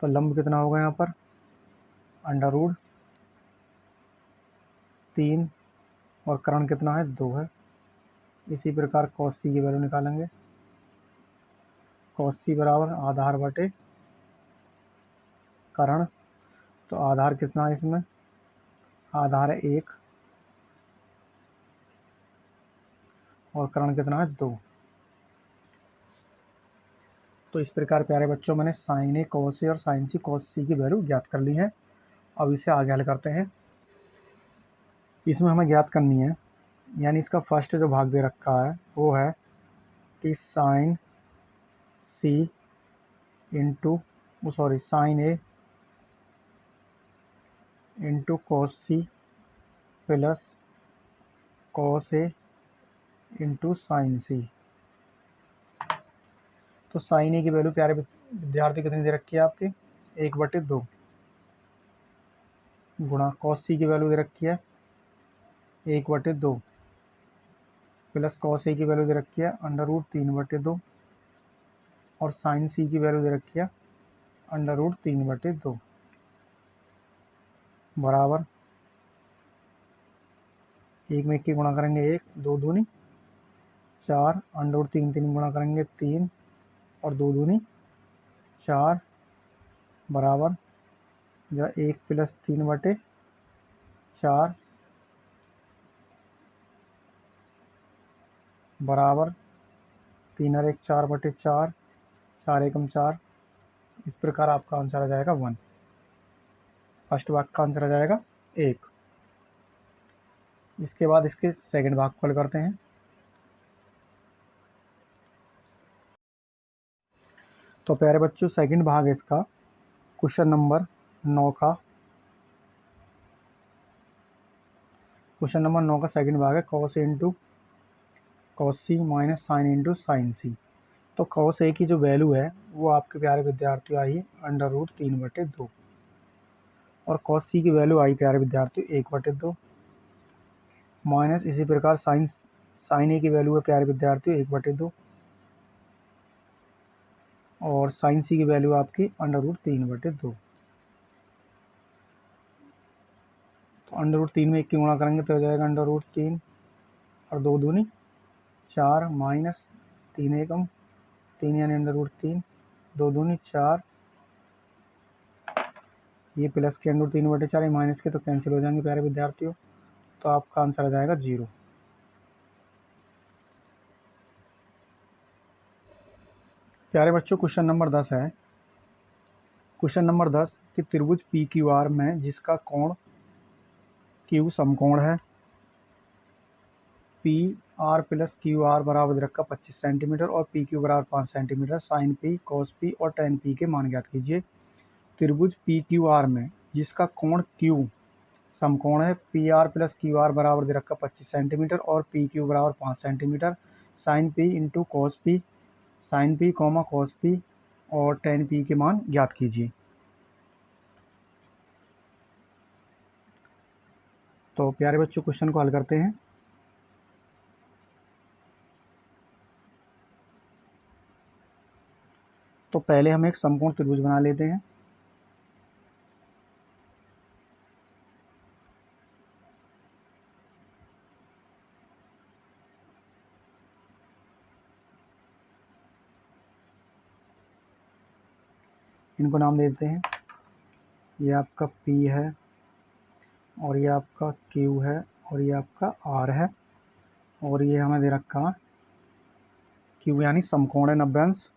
Speaker 1: तो लंब कितना होगा यहाँ पर √3, और कर्ण कितना है 2 है। इसी प्रकार cos C की वैल्यू निकालेंगे। cos C बराबर आधार बटे कर्ण। तो आधार कितना है इसमें, आधार है 1, और कर्ण कितना है 2। तो इस प्रकार प्यारे बच्चों मैंने साइन A cos A और साइन C cos C की वैल्यू ज्ञात कर ली है। अब इसे आगे हल करते हैं। इसमें हमें ज्ञात करनी है, यानी इसका फर्स्ट जो भाग दे रखा है वो है कि sine C into sine A into cos C plus cos A into sine C। तो साइन A की वैल्यू प्यारे विद्यार्थी कितनी दे रखी है आपकी 1/2, गुणा cos C की वैल्यू दे रखी है 1/2, प्लस cos A की वैल्यू दे रखी है √3/2, और साइन C की वैल्यू दे रखी है √3/2, बराबर 1 में 1 की गुणा करेंगे 1, 2 दूनी 4, √3 गुणा करेंगे 3, और 2 दूनी 4, बराबर या 1 प्लस 3/4, बराबर 3 और 1 4/4, 4 एकम 4। इस प्रकार आपका आंसर आ जाएगा 1। फर्स्ट भाग का आंसर आ जाएगा 1। इसके बाद इसके सेकंड भाग को हल करते हैं। तो प्यारे बच्चों सेकंड भाग है इसका क्वेश्चन नंबर 9 का। क्वेश्चन नंबर 9 का सेकंड भाग है cos A into cos C minus sine into sine C। तो cos A की जो वैल्यू है वो आपके प्यारे विद्यार्थियों आई √3/2 और cos C की वैल्यू आई प्यारे विद्यार्थियों 1/2 माइनस इसी प्रकार sin A की वैल्यू है प्यारे विद्यार्थियों 1/2 और sin C की वैल्यू आपकी √3/2। तो √3 में 1 की गुणा करेंगे तो हो जाएगा √3 और 2 दूनी 4 माइनस 3 एकम 3 यानी √3 2 दूनी 4 ये प्लस के √3/4 माइनस के तो कैंसिल हो जाएंगे प्यारे विद्यार्थियों। तो आपका आंसर आ जाएगा 0। प्यारे बच्चों क्वेश्चन नंबर 10 है। क्वेश्चन नंबर 10 कि त्रिभुज PQR में जिसका कोण Q समकोण है PR + QR बराबर दे रखा 25 सेंटीमीटर और PQ बराबर 5 centimetre sin P cos P और tan P के मान ज्ञात कीजिए। त्रिभुज PQR में जिसका कोण Q समकोण है PR + QR बराबर दे रखा 25 सेंटीमीटर और PQ बराबर 5 centimetre sin P × cos P sin P, cos P और tan P के मान ज्ञात कीजिए। तो प्यारे बच्चों क्वेश्चन को हल करते हैं। तो पहले हम एक समकोण त्रिभुज बना लेते हैं। इनको नाम दे देते हैं। ये आपका P है और ये आपका Q है और ये आपका R है और ये हमें दे रखा Q यानी समकोण है 90 अंश।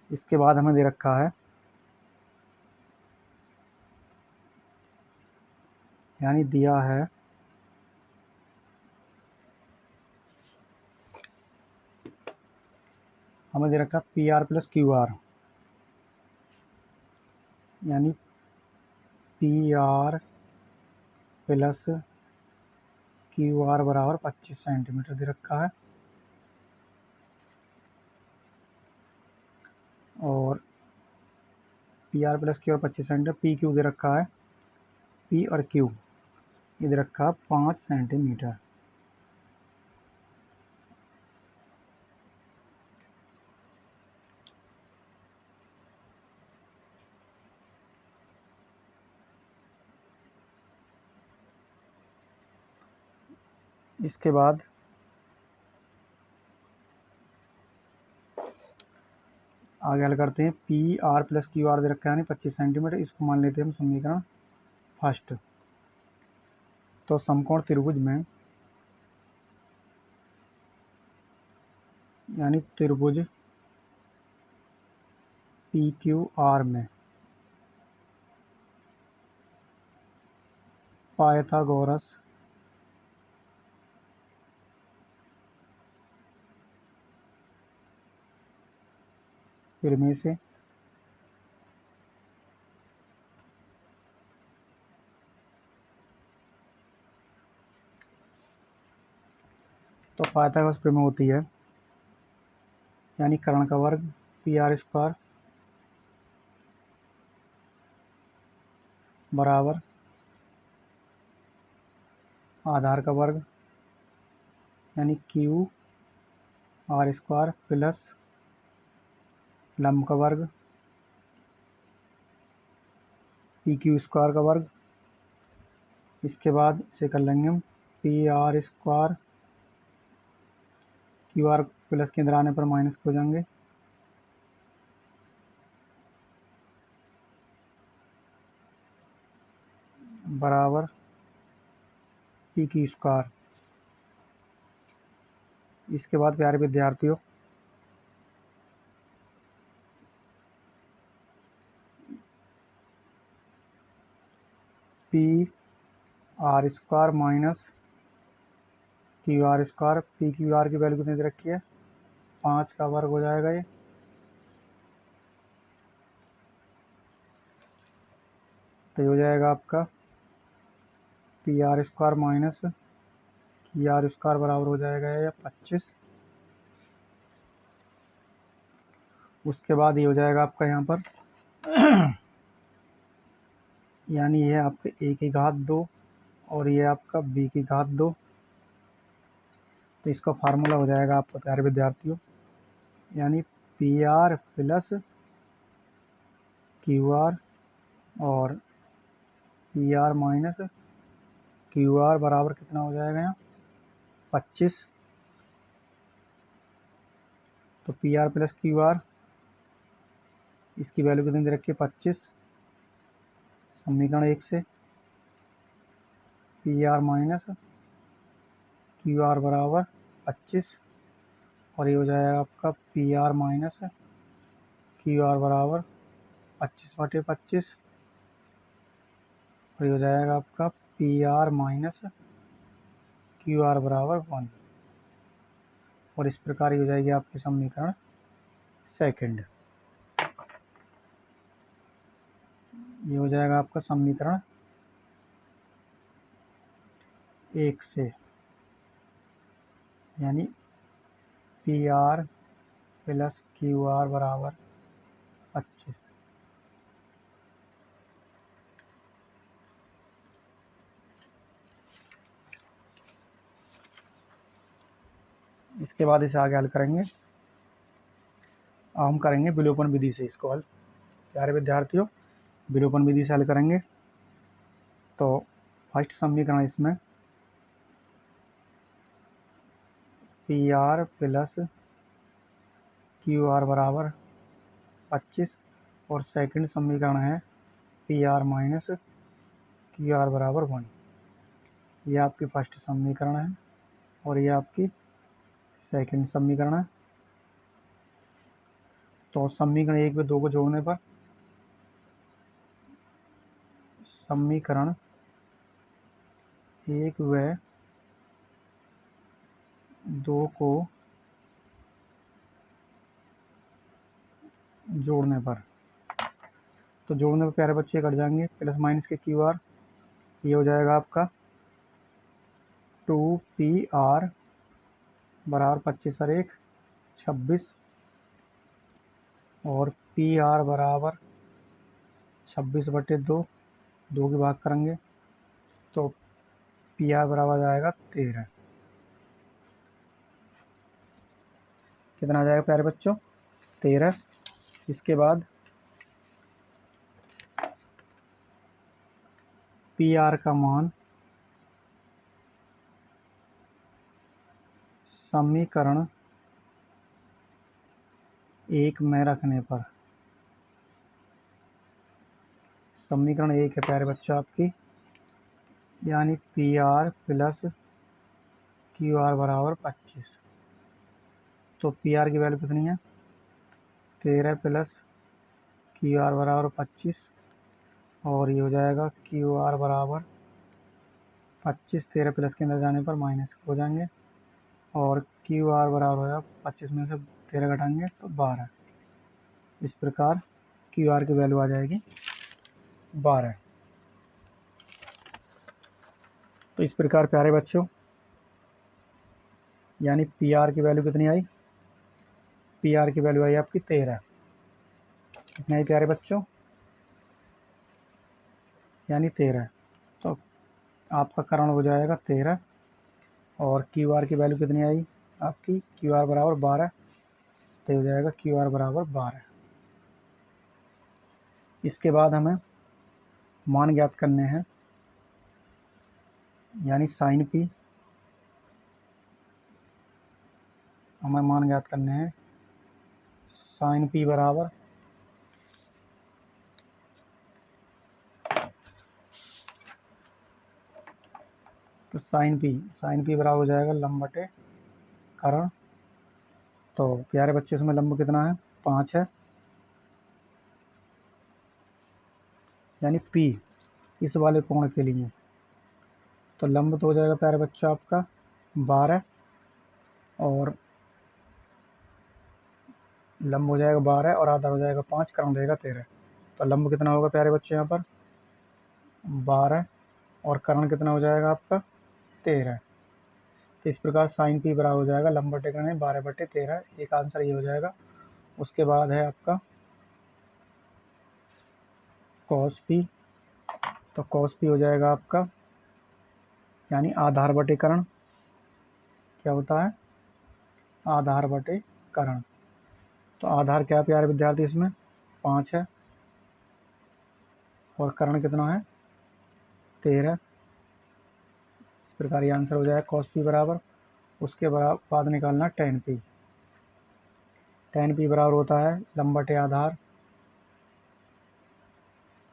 Speaker 1: इसके बाद हमें दे रखा है यानी दिया है हमें दे रखा PR + QR यानी PR + QR बराबर 25 सेंटीमीटर दे रखा है और PR + QR 25 सेंटीमीटर PQ दे रखा है P और Q ये दे रखा है 5 सेंटीमीटर। इसके बाद आगे हल करते हैं। PR + QR दे रखा है यानी 25 सेंटीमीटर। इसको मान लेते हैं हम समीकरण फर्स्ट। तो समकोण त्रिभुज में यानी त्रिभुज PQR में पाइथागोरस प्रमेय से तो पाइथागोरस प्रमेय होती है यानी कर्ण का वर्ग PR² बराबर आधार का वर्ग यानी QR² प्लस लंब का वर्ग PQ² का वर्ग। इसके बाद इसे कर लेंगे हम PR² QR प्लस के अंदर आने पर माइनस हो जाएंगे बराबर PQ²। इसके बाद प्यारे विद्यार्थियों PR² माइनस QR²। PQR की वैल्यू कितनी दे रखी है 5 का वर्ग हो जाएगा ये। तो ये हो जाएगा आपका PR² माइनस QR² बराबर हो जाएगा या 25 उसके बाद ये हो जाएगा आपका यहाँ पर यानी ये आपके a की घात 2 और ये आपका b की घात 2। तो इसका फार्मूला हो जाएगा आपका प्यारे विद्यार्थियों, यानी P R plus Q R और P R minus Q R बराबर कितना हो जाएगा यहाँ 25। तो P R plus Q R, इसकी वैल्यू कितनी दे रखी है 25, समीकरण 1 से P R minus Q R बराबर 25 और ये हो जाएगा आपका P R minus Q R बराबर 25/25 और ये हो जाएगा आपका P R minus Q R बराबर 1 और इस प्रकार ये हो जाएगी आपकी समीकरण सेकंड। ये हो जाएगा आपका समीकरण 1 से, यानी P R plus Q R बराबर 25। इसके बाद इसे आगे हल करेंगे, हम करेंगे विलोपन विधि से इसको हल। प्यारे विद्यार्थियों, विलोपन विधि से हल करेंगे। तो फर्स्ट समीकरण इसमें P R plus Q R बराबर 25 और सेकंड समीकरण है P R minus Q R बराबर 1। ये आपकी फर्स्ट समीकरण है और ये आपकी सेकंड समीकरण है। तो समीकरण 1 व 2 को जोड़ने पर समीकरण 1 व 2 को जोड़ने पर, तो जोड़ने पर प्यारे बच्चे कट जाएंगे, प्लस माइनस के क्यू आर, ये हो जाएगा आपका 2PR बराबर 25 और 1 26 और PR बराबर 26/2, 2 की भाग करेंगे तो PR बराबर आ जाएगा 13। कितना आ जाएगा प्यारे बच्चों 13। इसके बाद PR का मान समीकरण 1 में रखने पर, समीकरण 1 है प्यारे बच्चों आपकी, यानी PR प्लस क्यू आर बराबर 25। तो PR की वैल्यू कितनी है 13 प्लस क्यू आर बराबर 25 और ये हो जाएगा क्यू आर बराबर 25, 13 प्लस के अंदर जाने पर माइनस हो जाएंगे और क्यू आर बराबर हो जाएगा 25 में से 13 घटाएंगे तो 12। इस प्रकार क्यू आर की वैल्यू आ जाएगी 12। तो इस प्रकार प्यारे बच्चों, यानी पी आर की वैल्यू कितनी आई, पी आर की वैल्यू आई आपकी 13। कितना ही प्यारे बच्चों, यानी 13। तो आपका करण हो जाएगा 13 और क्यू आर की वैल्यू कितनी आई आपकी, क्यू आर बराबर 12, तो हो जाएगा क्यू आर बराबर 12। इसके बाद हमें मान ज्ञात करने हैं, यानी साइन पी, हमें मान ज्ञात करने हैं साइन पी बराबर तो साइन पी बराबर हो जाएगा लंब बटे करण। तो प्यारे बच्चे इसमें लंब कितना है 5 है, यानी P इस वाले कोण के लिए। तो लंब तो हो जाएगा प्यारे बच्चों आपका 12 और लंब हो जाएगा 12 और आधा हो जाएगा 5, करण रहेगा 13। तो लंब कितना होगा प्यारे बच्चे यहाँ पर 12 और करण कितना हो जाएगा आपका 13। तो इस प्रकार साइन पी बराबर हो जाएगा लंब बटे करण 12/13। एक आंसर ये हो जाएगा उसके बाद है आपका कॉस पी। तो कॉस पी हो जाएगा आपका, यानी आधार बटे कर्ण। क्या होता है? आधार बटे कर्ण। तो आधार क्या है प्यारे विद्यार्थी, इसमें 5 है और कर्ण कितना है? 13। इस प्रकार ये आंसर हो जाएगा कॉस पी बराबर। उसके बाद निकालना टेन पी। टेन पी बराबर होता है लंब बटे आधार।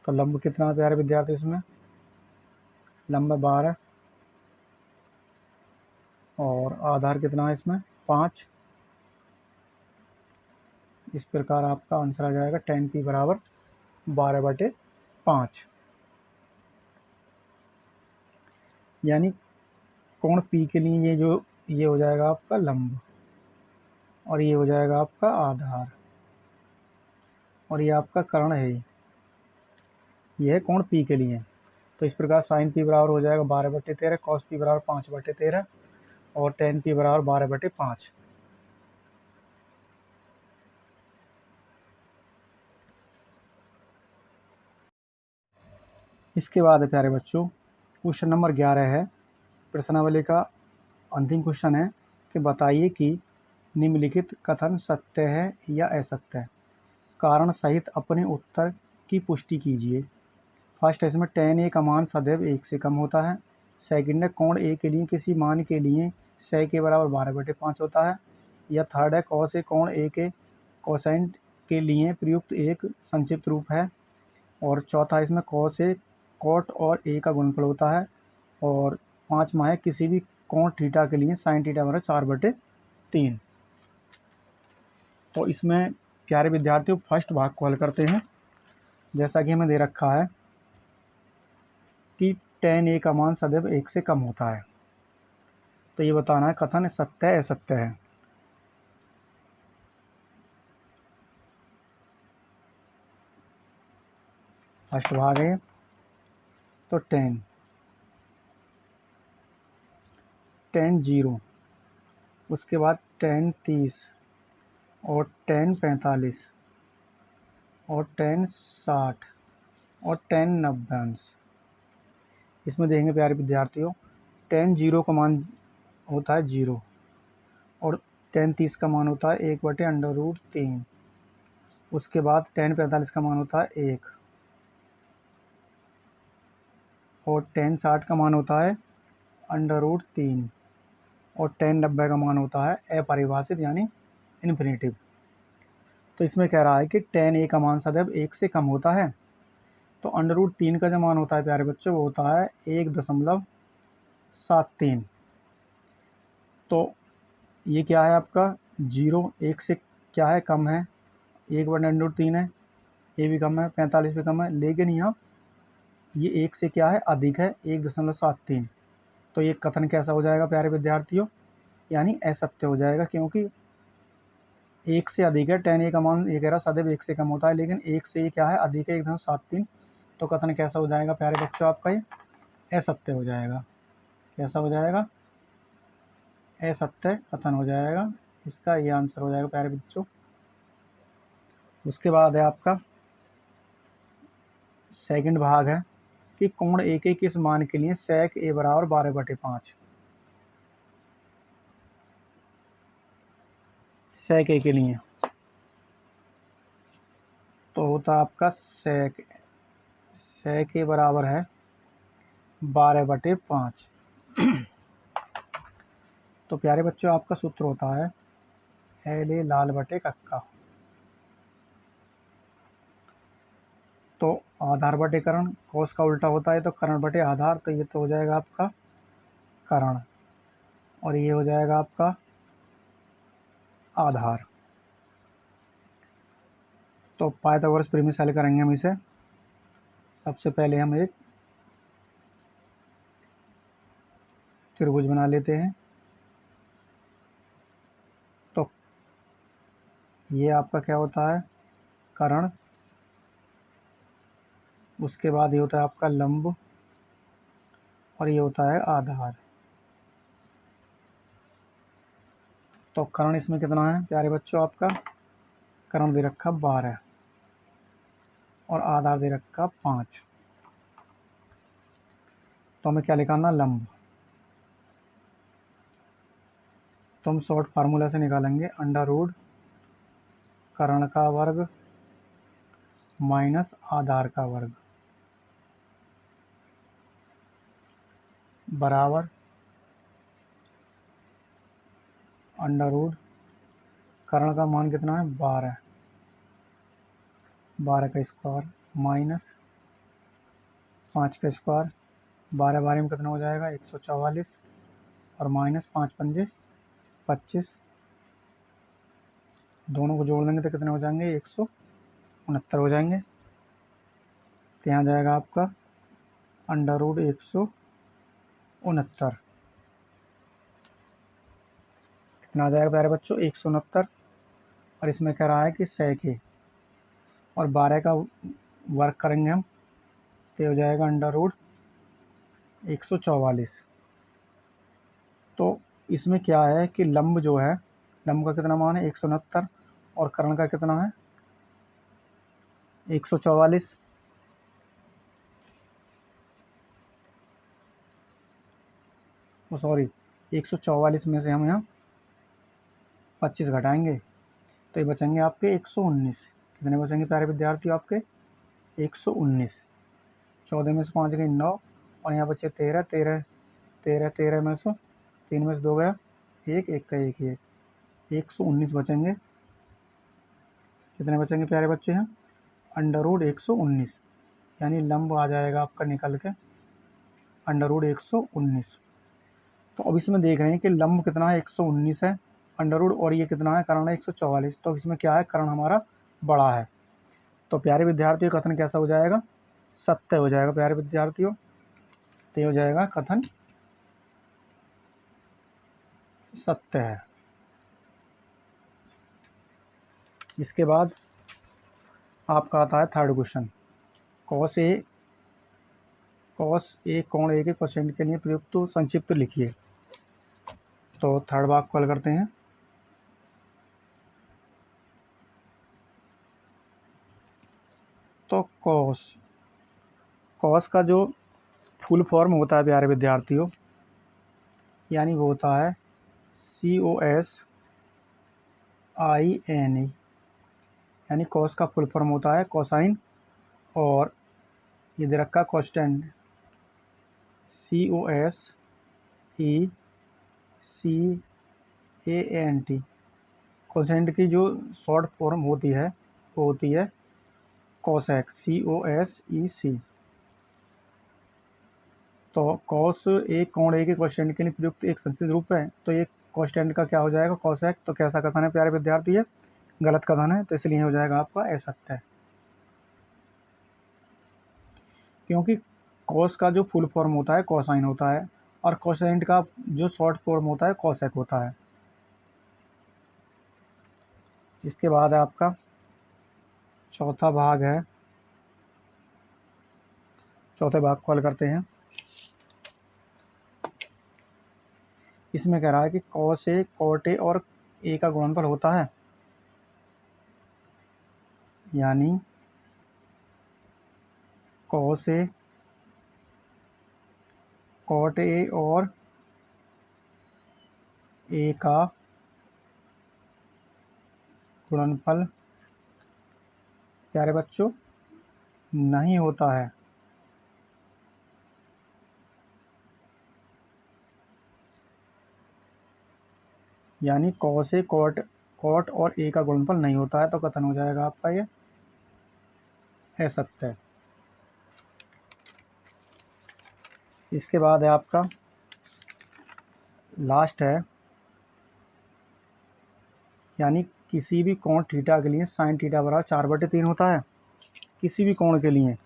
Speaker 1: तो लंब कितना है प्यारे विद्यार्थी, इसमें लंब 12 और आधार कितना है इसमें 5। इस प्रकार आपका आंसर आ जाएगा टेन पी बराबर 12/5। यानी कोण पी के लिए ये हो जाएगा आपका लंब और ये हो जाएगा आपका आधार और ये आपका कर्ण है। ये है कोण पी के लिए। तो इस प्रकार साइन पी बराबर हो जाएगा 12/13, कॉस पी बराबर 5/13 और टेन पी बराबर 12/5। इसके बाद है प्यारे बच्चों क्वेश्चन नंबर 11 है। प्रश्नावली का अंतिम क्वेश्चन है कि बताइए कि निम्नलिखित कथन सत्य है या असत्य है। कारण सहित अपने उत्तर की पुष्टि कीजिए। फर्स्ट है इसमें tan a का मान सदैव 1 से कम होता है। सेकंड है कोण a के लिए किसी मान के लिए sec के बराबर 12/5 होता है। या थर्ड है cos a कोण a के कोसाइन के लिए प्रयुक्त एक संक्षिप्त रूप है। और चौथा इसमें cos a cot और a का गुणनफल होता है। और पाँचवा है किसी भी कोण थीटा के लिए साइन थीटा बराबर 4/3। तो इसमें प्यारे विद्यार्थियों फर्स्ट भाग को हल करते हैं। जैसा कि हमें दे रखा है कि tan a का मान सदैव 1 से कम होता है। तो ये बताना है कथन सत्य है असत्य है। फर्स्ट भाग है तो tan 0, उसके बाद tan 30 और tan 45 और tan 60 और tan 90। इसमें देखेंगे प्यारे विद्यार्थियों tan 0 का मान होता है 0 और tan 30 का मान होता है 1/√3। उसके बाद tan 45 का मान होता है 1 और tan 60 का मान होता है √3 और tan 90 का मान होता है अपरिभाषित यानी इन्फिनेटिव। तो इसमें कह रहा है कि tan a का मान सदैव 1 से कम होता है। तो √3 का जो मान होता है प्यारे बच्चों वो होता है 1.73। तो ये क्या है आपका 0 1 से क्या है कम है, 1/√3 है, ये भी कम है, 45 भी कम है, लेकिन यहाँ ये 1 से क्या है अधिक है 1.73। तो ये कथन कैसा हो जाएगा प्यारे विद्यार्थियों, यानी असत्य हो जाएगा, क्योंकि 1 से अधिक है। tan a का मान ये कह रहा सदैव 1 से कम होता है, लेकिन 1 से ये क्या है अधिक है 1.73। तो कथन कैसा हो जाएगा प्यारे बच्चों आपका, ये असत्य हो जाएगा। कैसा हो जाएगा? असत्य कथन हो जाएगा। इसका ये आंसर हो जाएगा प्यारे बच्चों। उसके बाद है आपका सेकंड भाग है कि कोण a के किस मान के लिए sec a बराबर 12/5। sec a के लिए तो होता है आपका sec a बराबर है 12/5। तो प्यारे बच्चों आपका सूत्र होता है LA लाल बटे कक्का। तो आधार बटे कर्ण, कोस का उल्टा होता है तो कर्ण बटे आधार। तो ये तो हो जाएगा आपका कर्ण और ये हो जाएगा आपका आधार। तो पाइथागोरस प्रीमिस हल करेंगे हम इसे। सबसे पहले हम एक त्रिभुज बना लेते हैं। तो ये आपका क्या होता है कर्ण, उसके बाद ये होता है आपका लंब और ये होता है आधार। तो कर्ण इसमें कितना है प्यारे बच्चों आपका कर्ण दे रखा 12 और आधार दे रखा 5। तो हमें क्या निकालना, लंब। तो हम शॉर्ट फार्मूला से निकालेंगे अंडर रूट कर्ण का वर्ग माइनस आधार का वर्ग बराबर अंडर रूट कर्ण का मान कितना है 12, 12 का स्क्वायर माइनस 5 का स्क्वायर, 12 12 में कितना हो जाएगा 144 और माइनस 5 पंजे 25, दोनों को जोड़ देंगे तो कितने हो जाएंगे 169 हो जाएंगे। तो यहाँ जाएगा आपका अंडर रूट 169, कितना आ जाएगा प्यारे बच्चों 169। और इसमें कह रहा है कि सेके और 12 का वर्क करेंगे हम तो हो जाएगा अंडर रूट 144। तो इसमें क्या है कि लंब जो है, लंब का कितना मान है 169 और कर्ण का कितना है 144। सॉरी 144 में से हम यहाँ 25 घटाएंगे तो ये बचेंगे आपके 119। कितने बचेंगे प्यारे विद्यार्थी आपके 119। 14 में से 5 गई 9 और यहाँ बचे 13, 13 13 13 में से 3 में से 2 गया 1, 1 का 1 ही 119 बचेंगे। कितने बचेंगे प्यारे बच्चे हैं अंडर रूट 119, यानी लंब आ जाएगा आपका निकल के अंडर रूट 119। तो अब इसमें देख रहे हैं कि लंब कितना है 119 है अंडर रूट और ये कितना है कर्ण है 144। तो इसमें क्या है कर्ण हमारा बड़ा है। तो प्यारे विद्यार्थियों कथन कैसा हो जाएगा, सत्य हो जाएगा प्यारे विद्यार्थियों। तो हो जाएगा कथन सत्य है। इसके बाद आपका आता है थर्ड क्वेश्चन, कॉस ए कोण ए के क्वेश्चन के लिए प्रयुक्त तो संक्षिप्त लिखिए। तो थर्ड भाग कॉल करते हैं। तो कॉस का जो फुल फॉर्म होता है प्यारे विद्यार्थियों, यानी वो होता है COSINE, यानी कॉस का फुल फॉर्म होता है कोसाइन और ये दे रखा कॉन्स्टेंट COSECANT। कोसेंट की जो शॉर्ट फॉर्म होती है वो होती है कोसेक COSEC। तो कॉस ए कोण ए के क्वेश्चन के लिए प्रयुक्त एक संस्कृत रूप है। तो ये कॉन्स्टेंट का क्या हो जाएगा कोसेक। तो कैसा कथन है प्यारे विद्यार्थी, है गलत कथन है, तो इसलिए हो जाएगा आपका असत्य है। क्योंकि कॉस का जो फुल फॉर्म होता है कोसाइन होता है और कोसेंट का जो शॉर्ट फॉर्म होता है कोसेक होता है। इसके बाद आपका चौथा भाग है, चौथे भाग को हल करते हैं। इसमें कह रहा है कि कॉस ए कॉट ए और ए का गुणनफल होता है, यानी कॉस ए कॉट ए और ए का गुणनफल प्यारे बच्चों नहीं होता है। यानी कॉस ए कॉट और ए का गुणनफल नहीं होता है। तो कथन हो जाएगा आपका ये असत्य है। इसके बाद है आपका लास्ट है, यानी किसी भी कोण थीटा के लिए साइन थीटा बराबर 4/3 होता है। किसी भी कोण के लिए,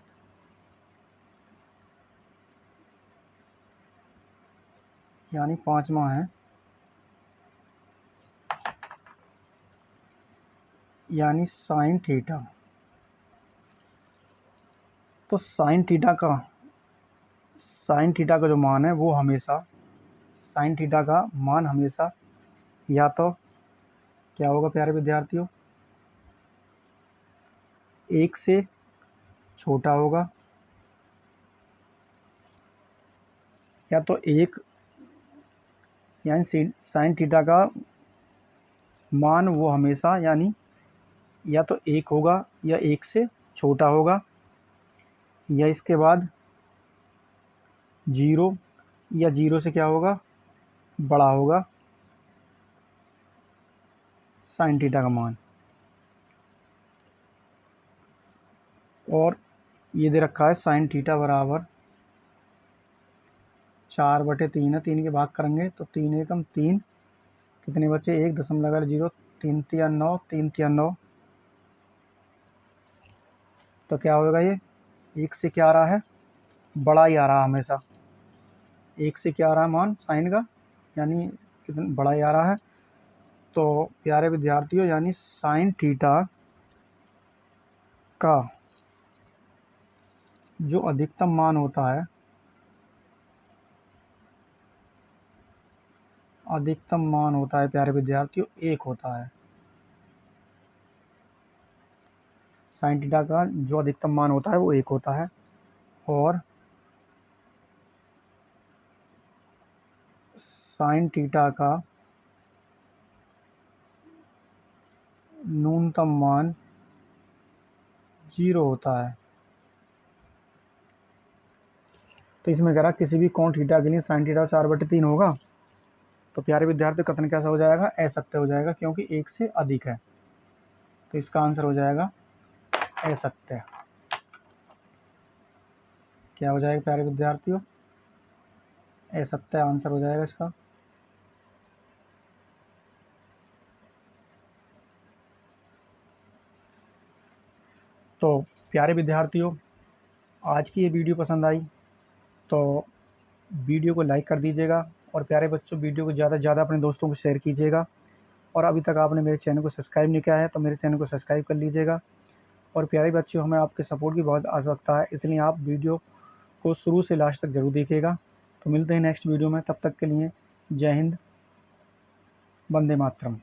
Speaker 1: यानी पांचवा है, यानी साइन थीटा। तो साइन थीटा का जो मान है वो हमेशा, साइन थीटा का मान हमेशा या तो क्या होगा प्यारे विद्यार्थियों, 1 से छोटा होगा, या तो 1 यानी साइन थीटा का मान वो हमेशा यानी या तो 1 होगा या 1 से छोटा होगा, या इसके बाद 0 या 0 से क्या होगा, बड़ा होगा साइन थीटा का मान। और ये दे रखा है साइन थीटा बराबर 4/3 है, 3 के भाग करेंगे तो 3 एकम 3, कितने बचे 1.0, 3 तिया 9, 3 तिया 9, तो क्या होगा ये 1 से क्या आ रहा है, बड़ा ही आ रहा है हमेशा, 1 से क्या आ रहा है मान साइन का, यानी कितना बड़ा ही आ रहा है। तो प्यारे विद्यार्थियों, यानी साइन थीटा का जो अधिकतम मान होता है, प्यारे विद्यार्थियों 1 होता है। साइन थीटा का जो अधिकतम मान होता है वो 1 होता है, और साइन थीटा का न्यूनतम मान 0 होता है। तो इसमें कह रहा किसी भी कोण थीटा के लिए साइन थीटा 4/3 होगा, तो प्यारे विद्यार्थी कथन कैसा हो जाएगा, असत्य हो जाएगा, क्योंकि 1 से अधिक है। तो इसका आंसर हो जाएगा असत्य। क्या हो जाएगा प्यारे विद्यार्थियों, असत्य आंसर हो जाएगा इसका। तो प्यारे विद्यार्थियों, आज की ये वीडियो पसंद आई तो वीडियो को लाइक कर दीजिएगा, और प्यारे बच्चों वीडियो को ज़्यादा से ज़्यादा अपने दोस्तों को शेयर कीजिएगा। और अभी तक आपने मेरे चैनल को सब्सक्राइब नहीं किया है तो मेरे चैनल को सब्सक्राइब कर लीजिएगा। और प्यारे बच्चों, हमें आपके सपोर्ट की बहुत आवश्यकता है, इसलिए आप वीडियो को शुरू से लास्ट तक ज़रूर देखिएगा। तो मिलते हैं नेक्स्ट वीडियो में, तब तक के लिए जय हिंद, वंदे मातरम।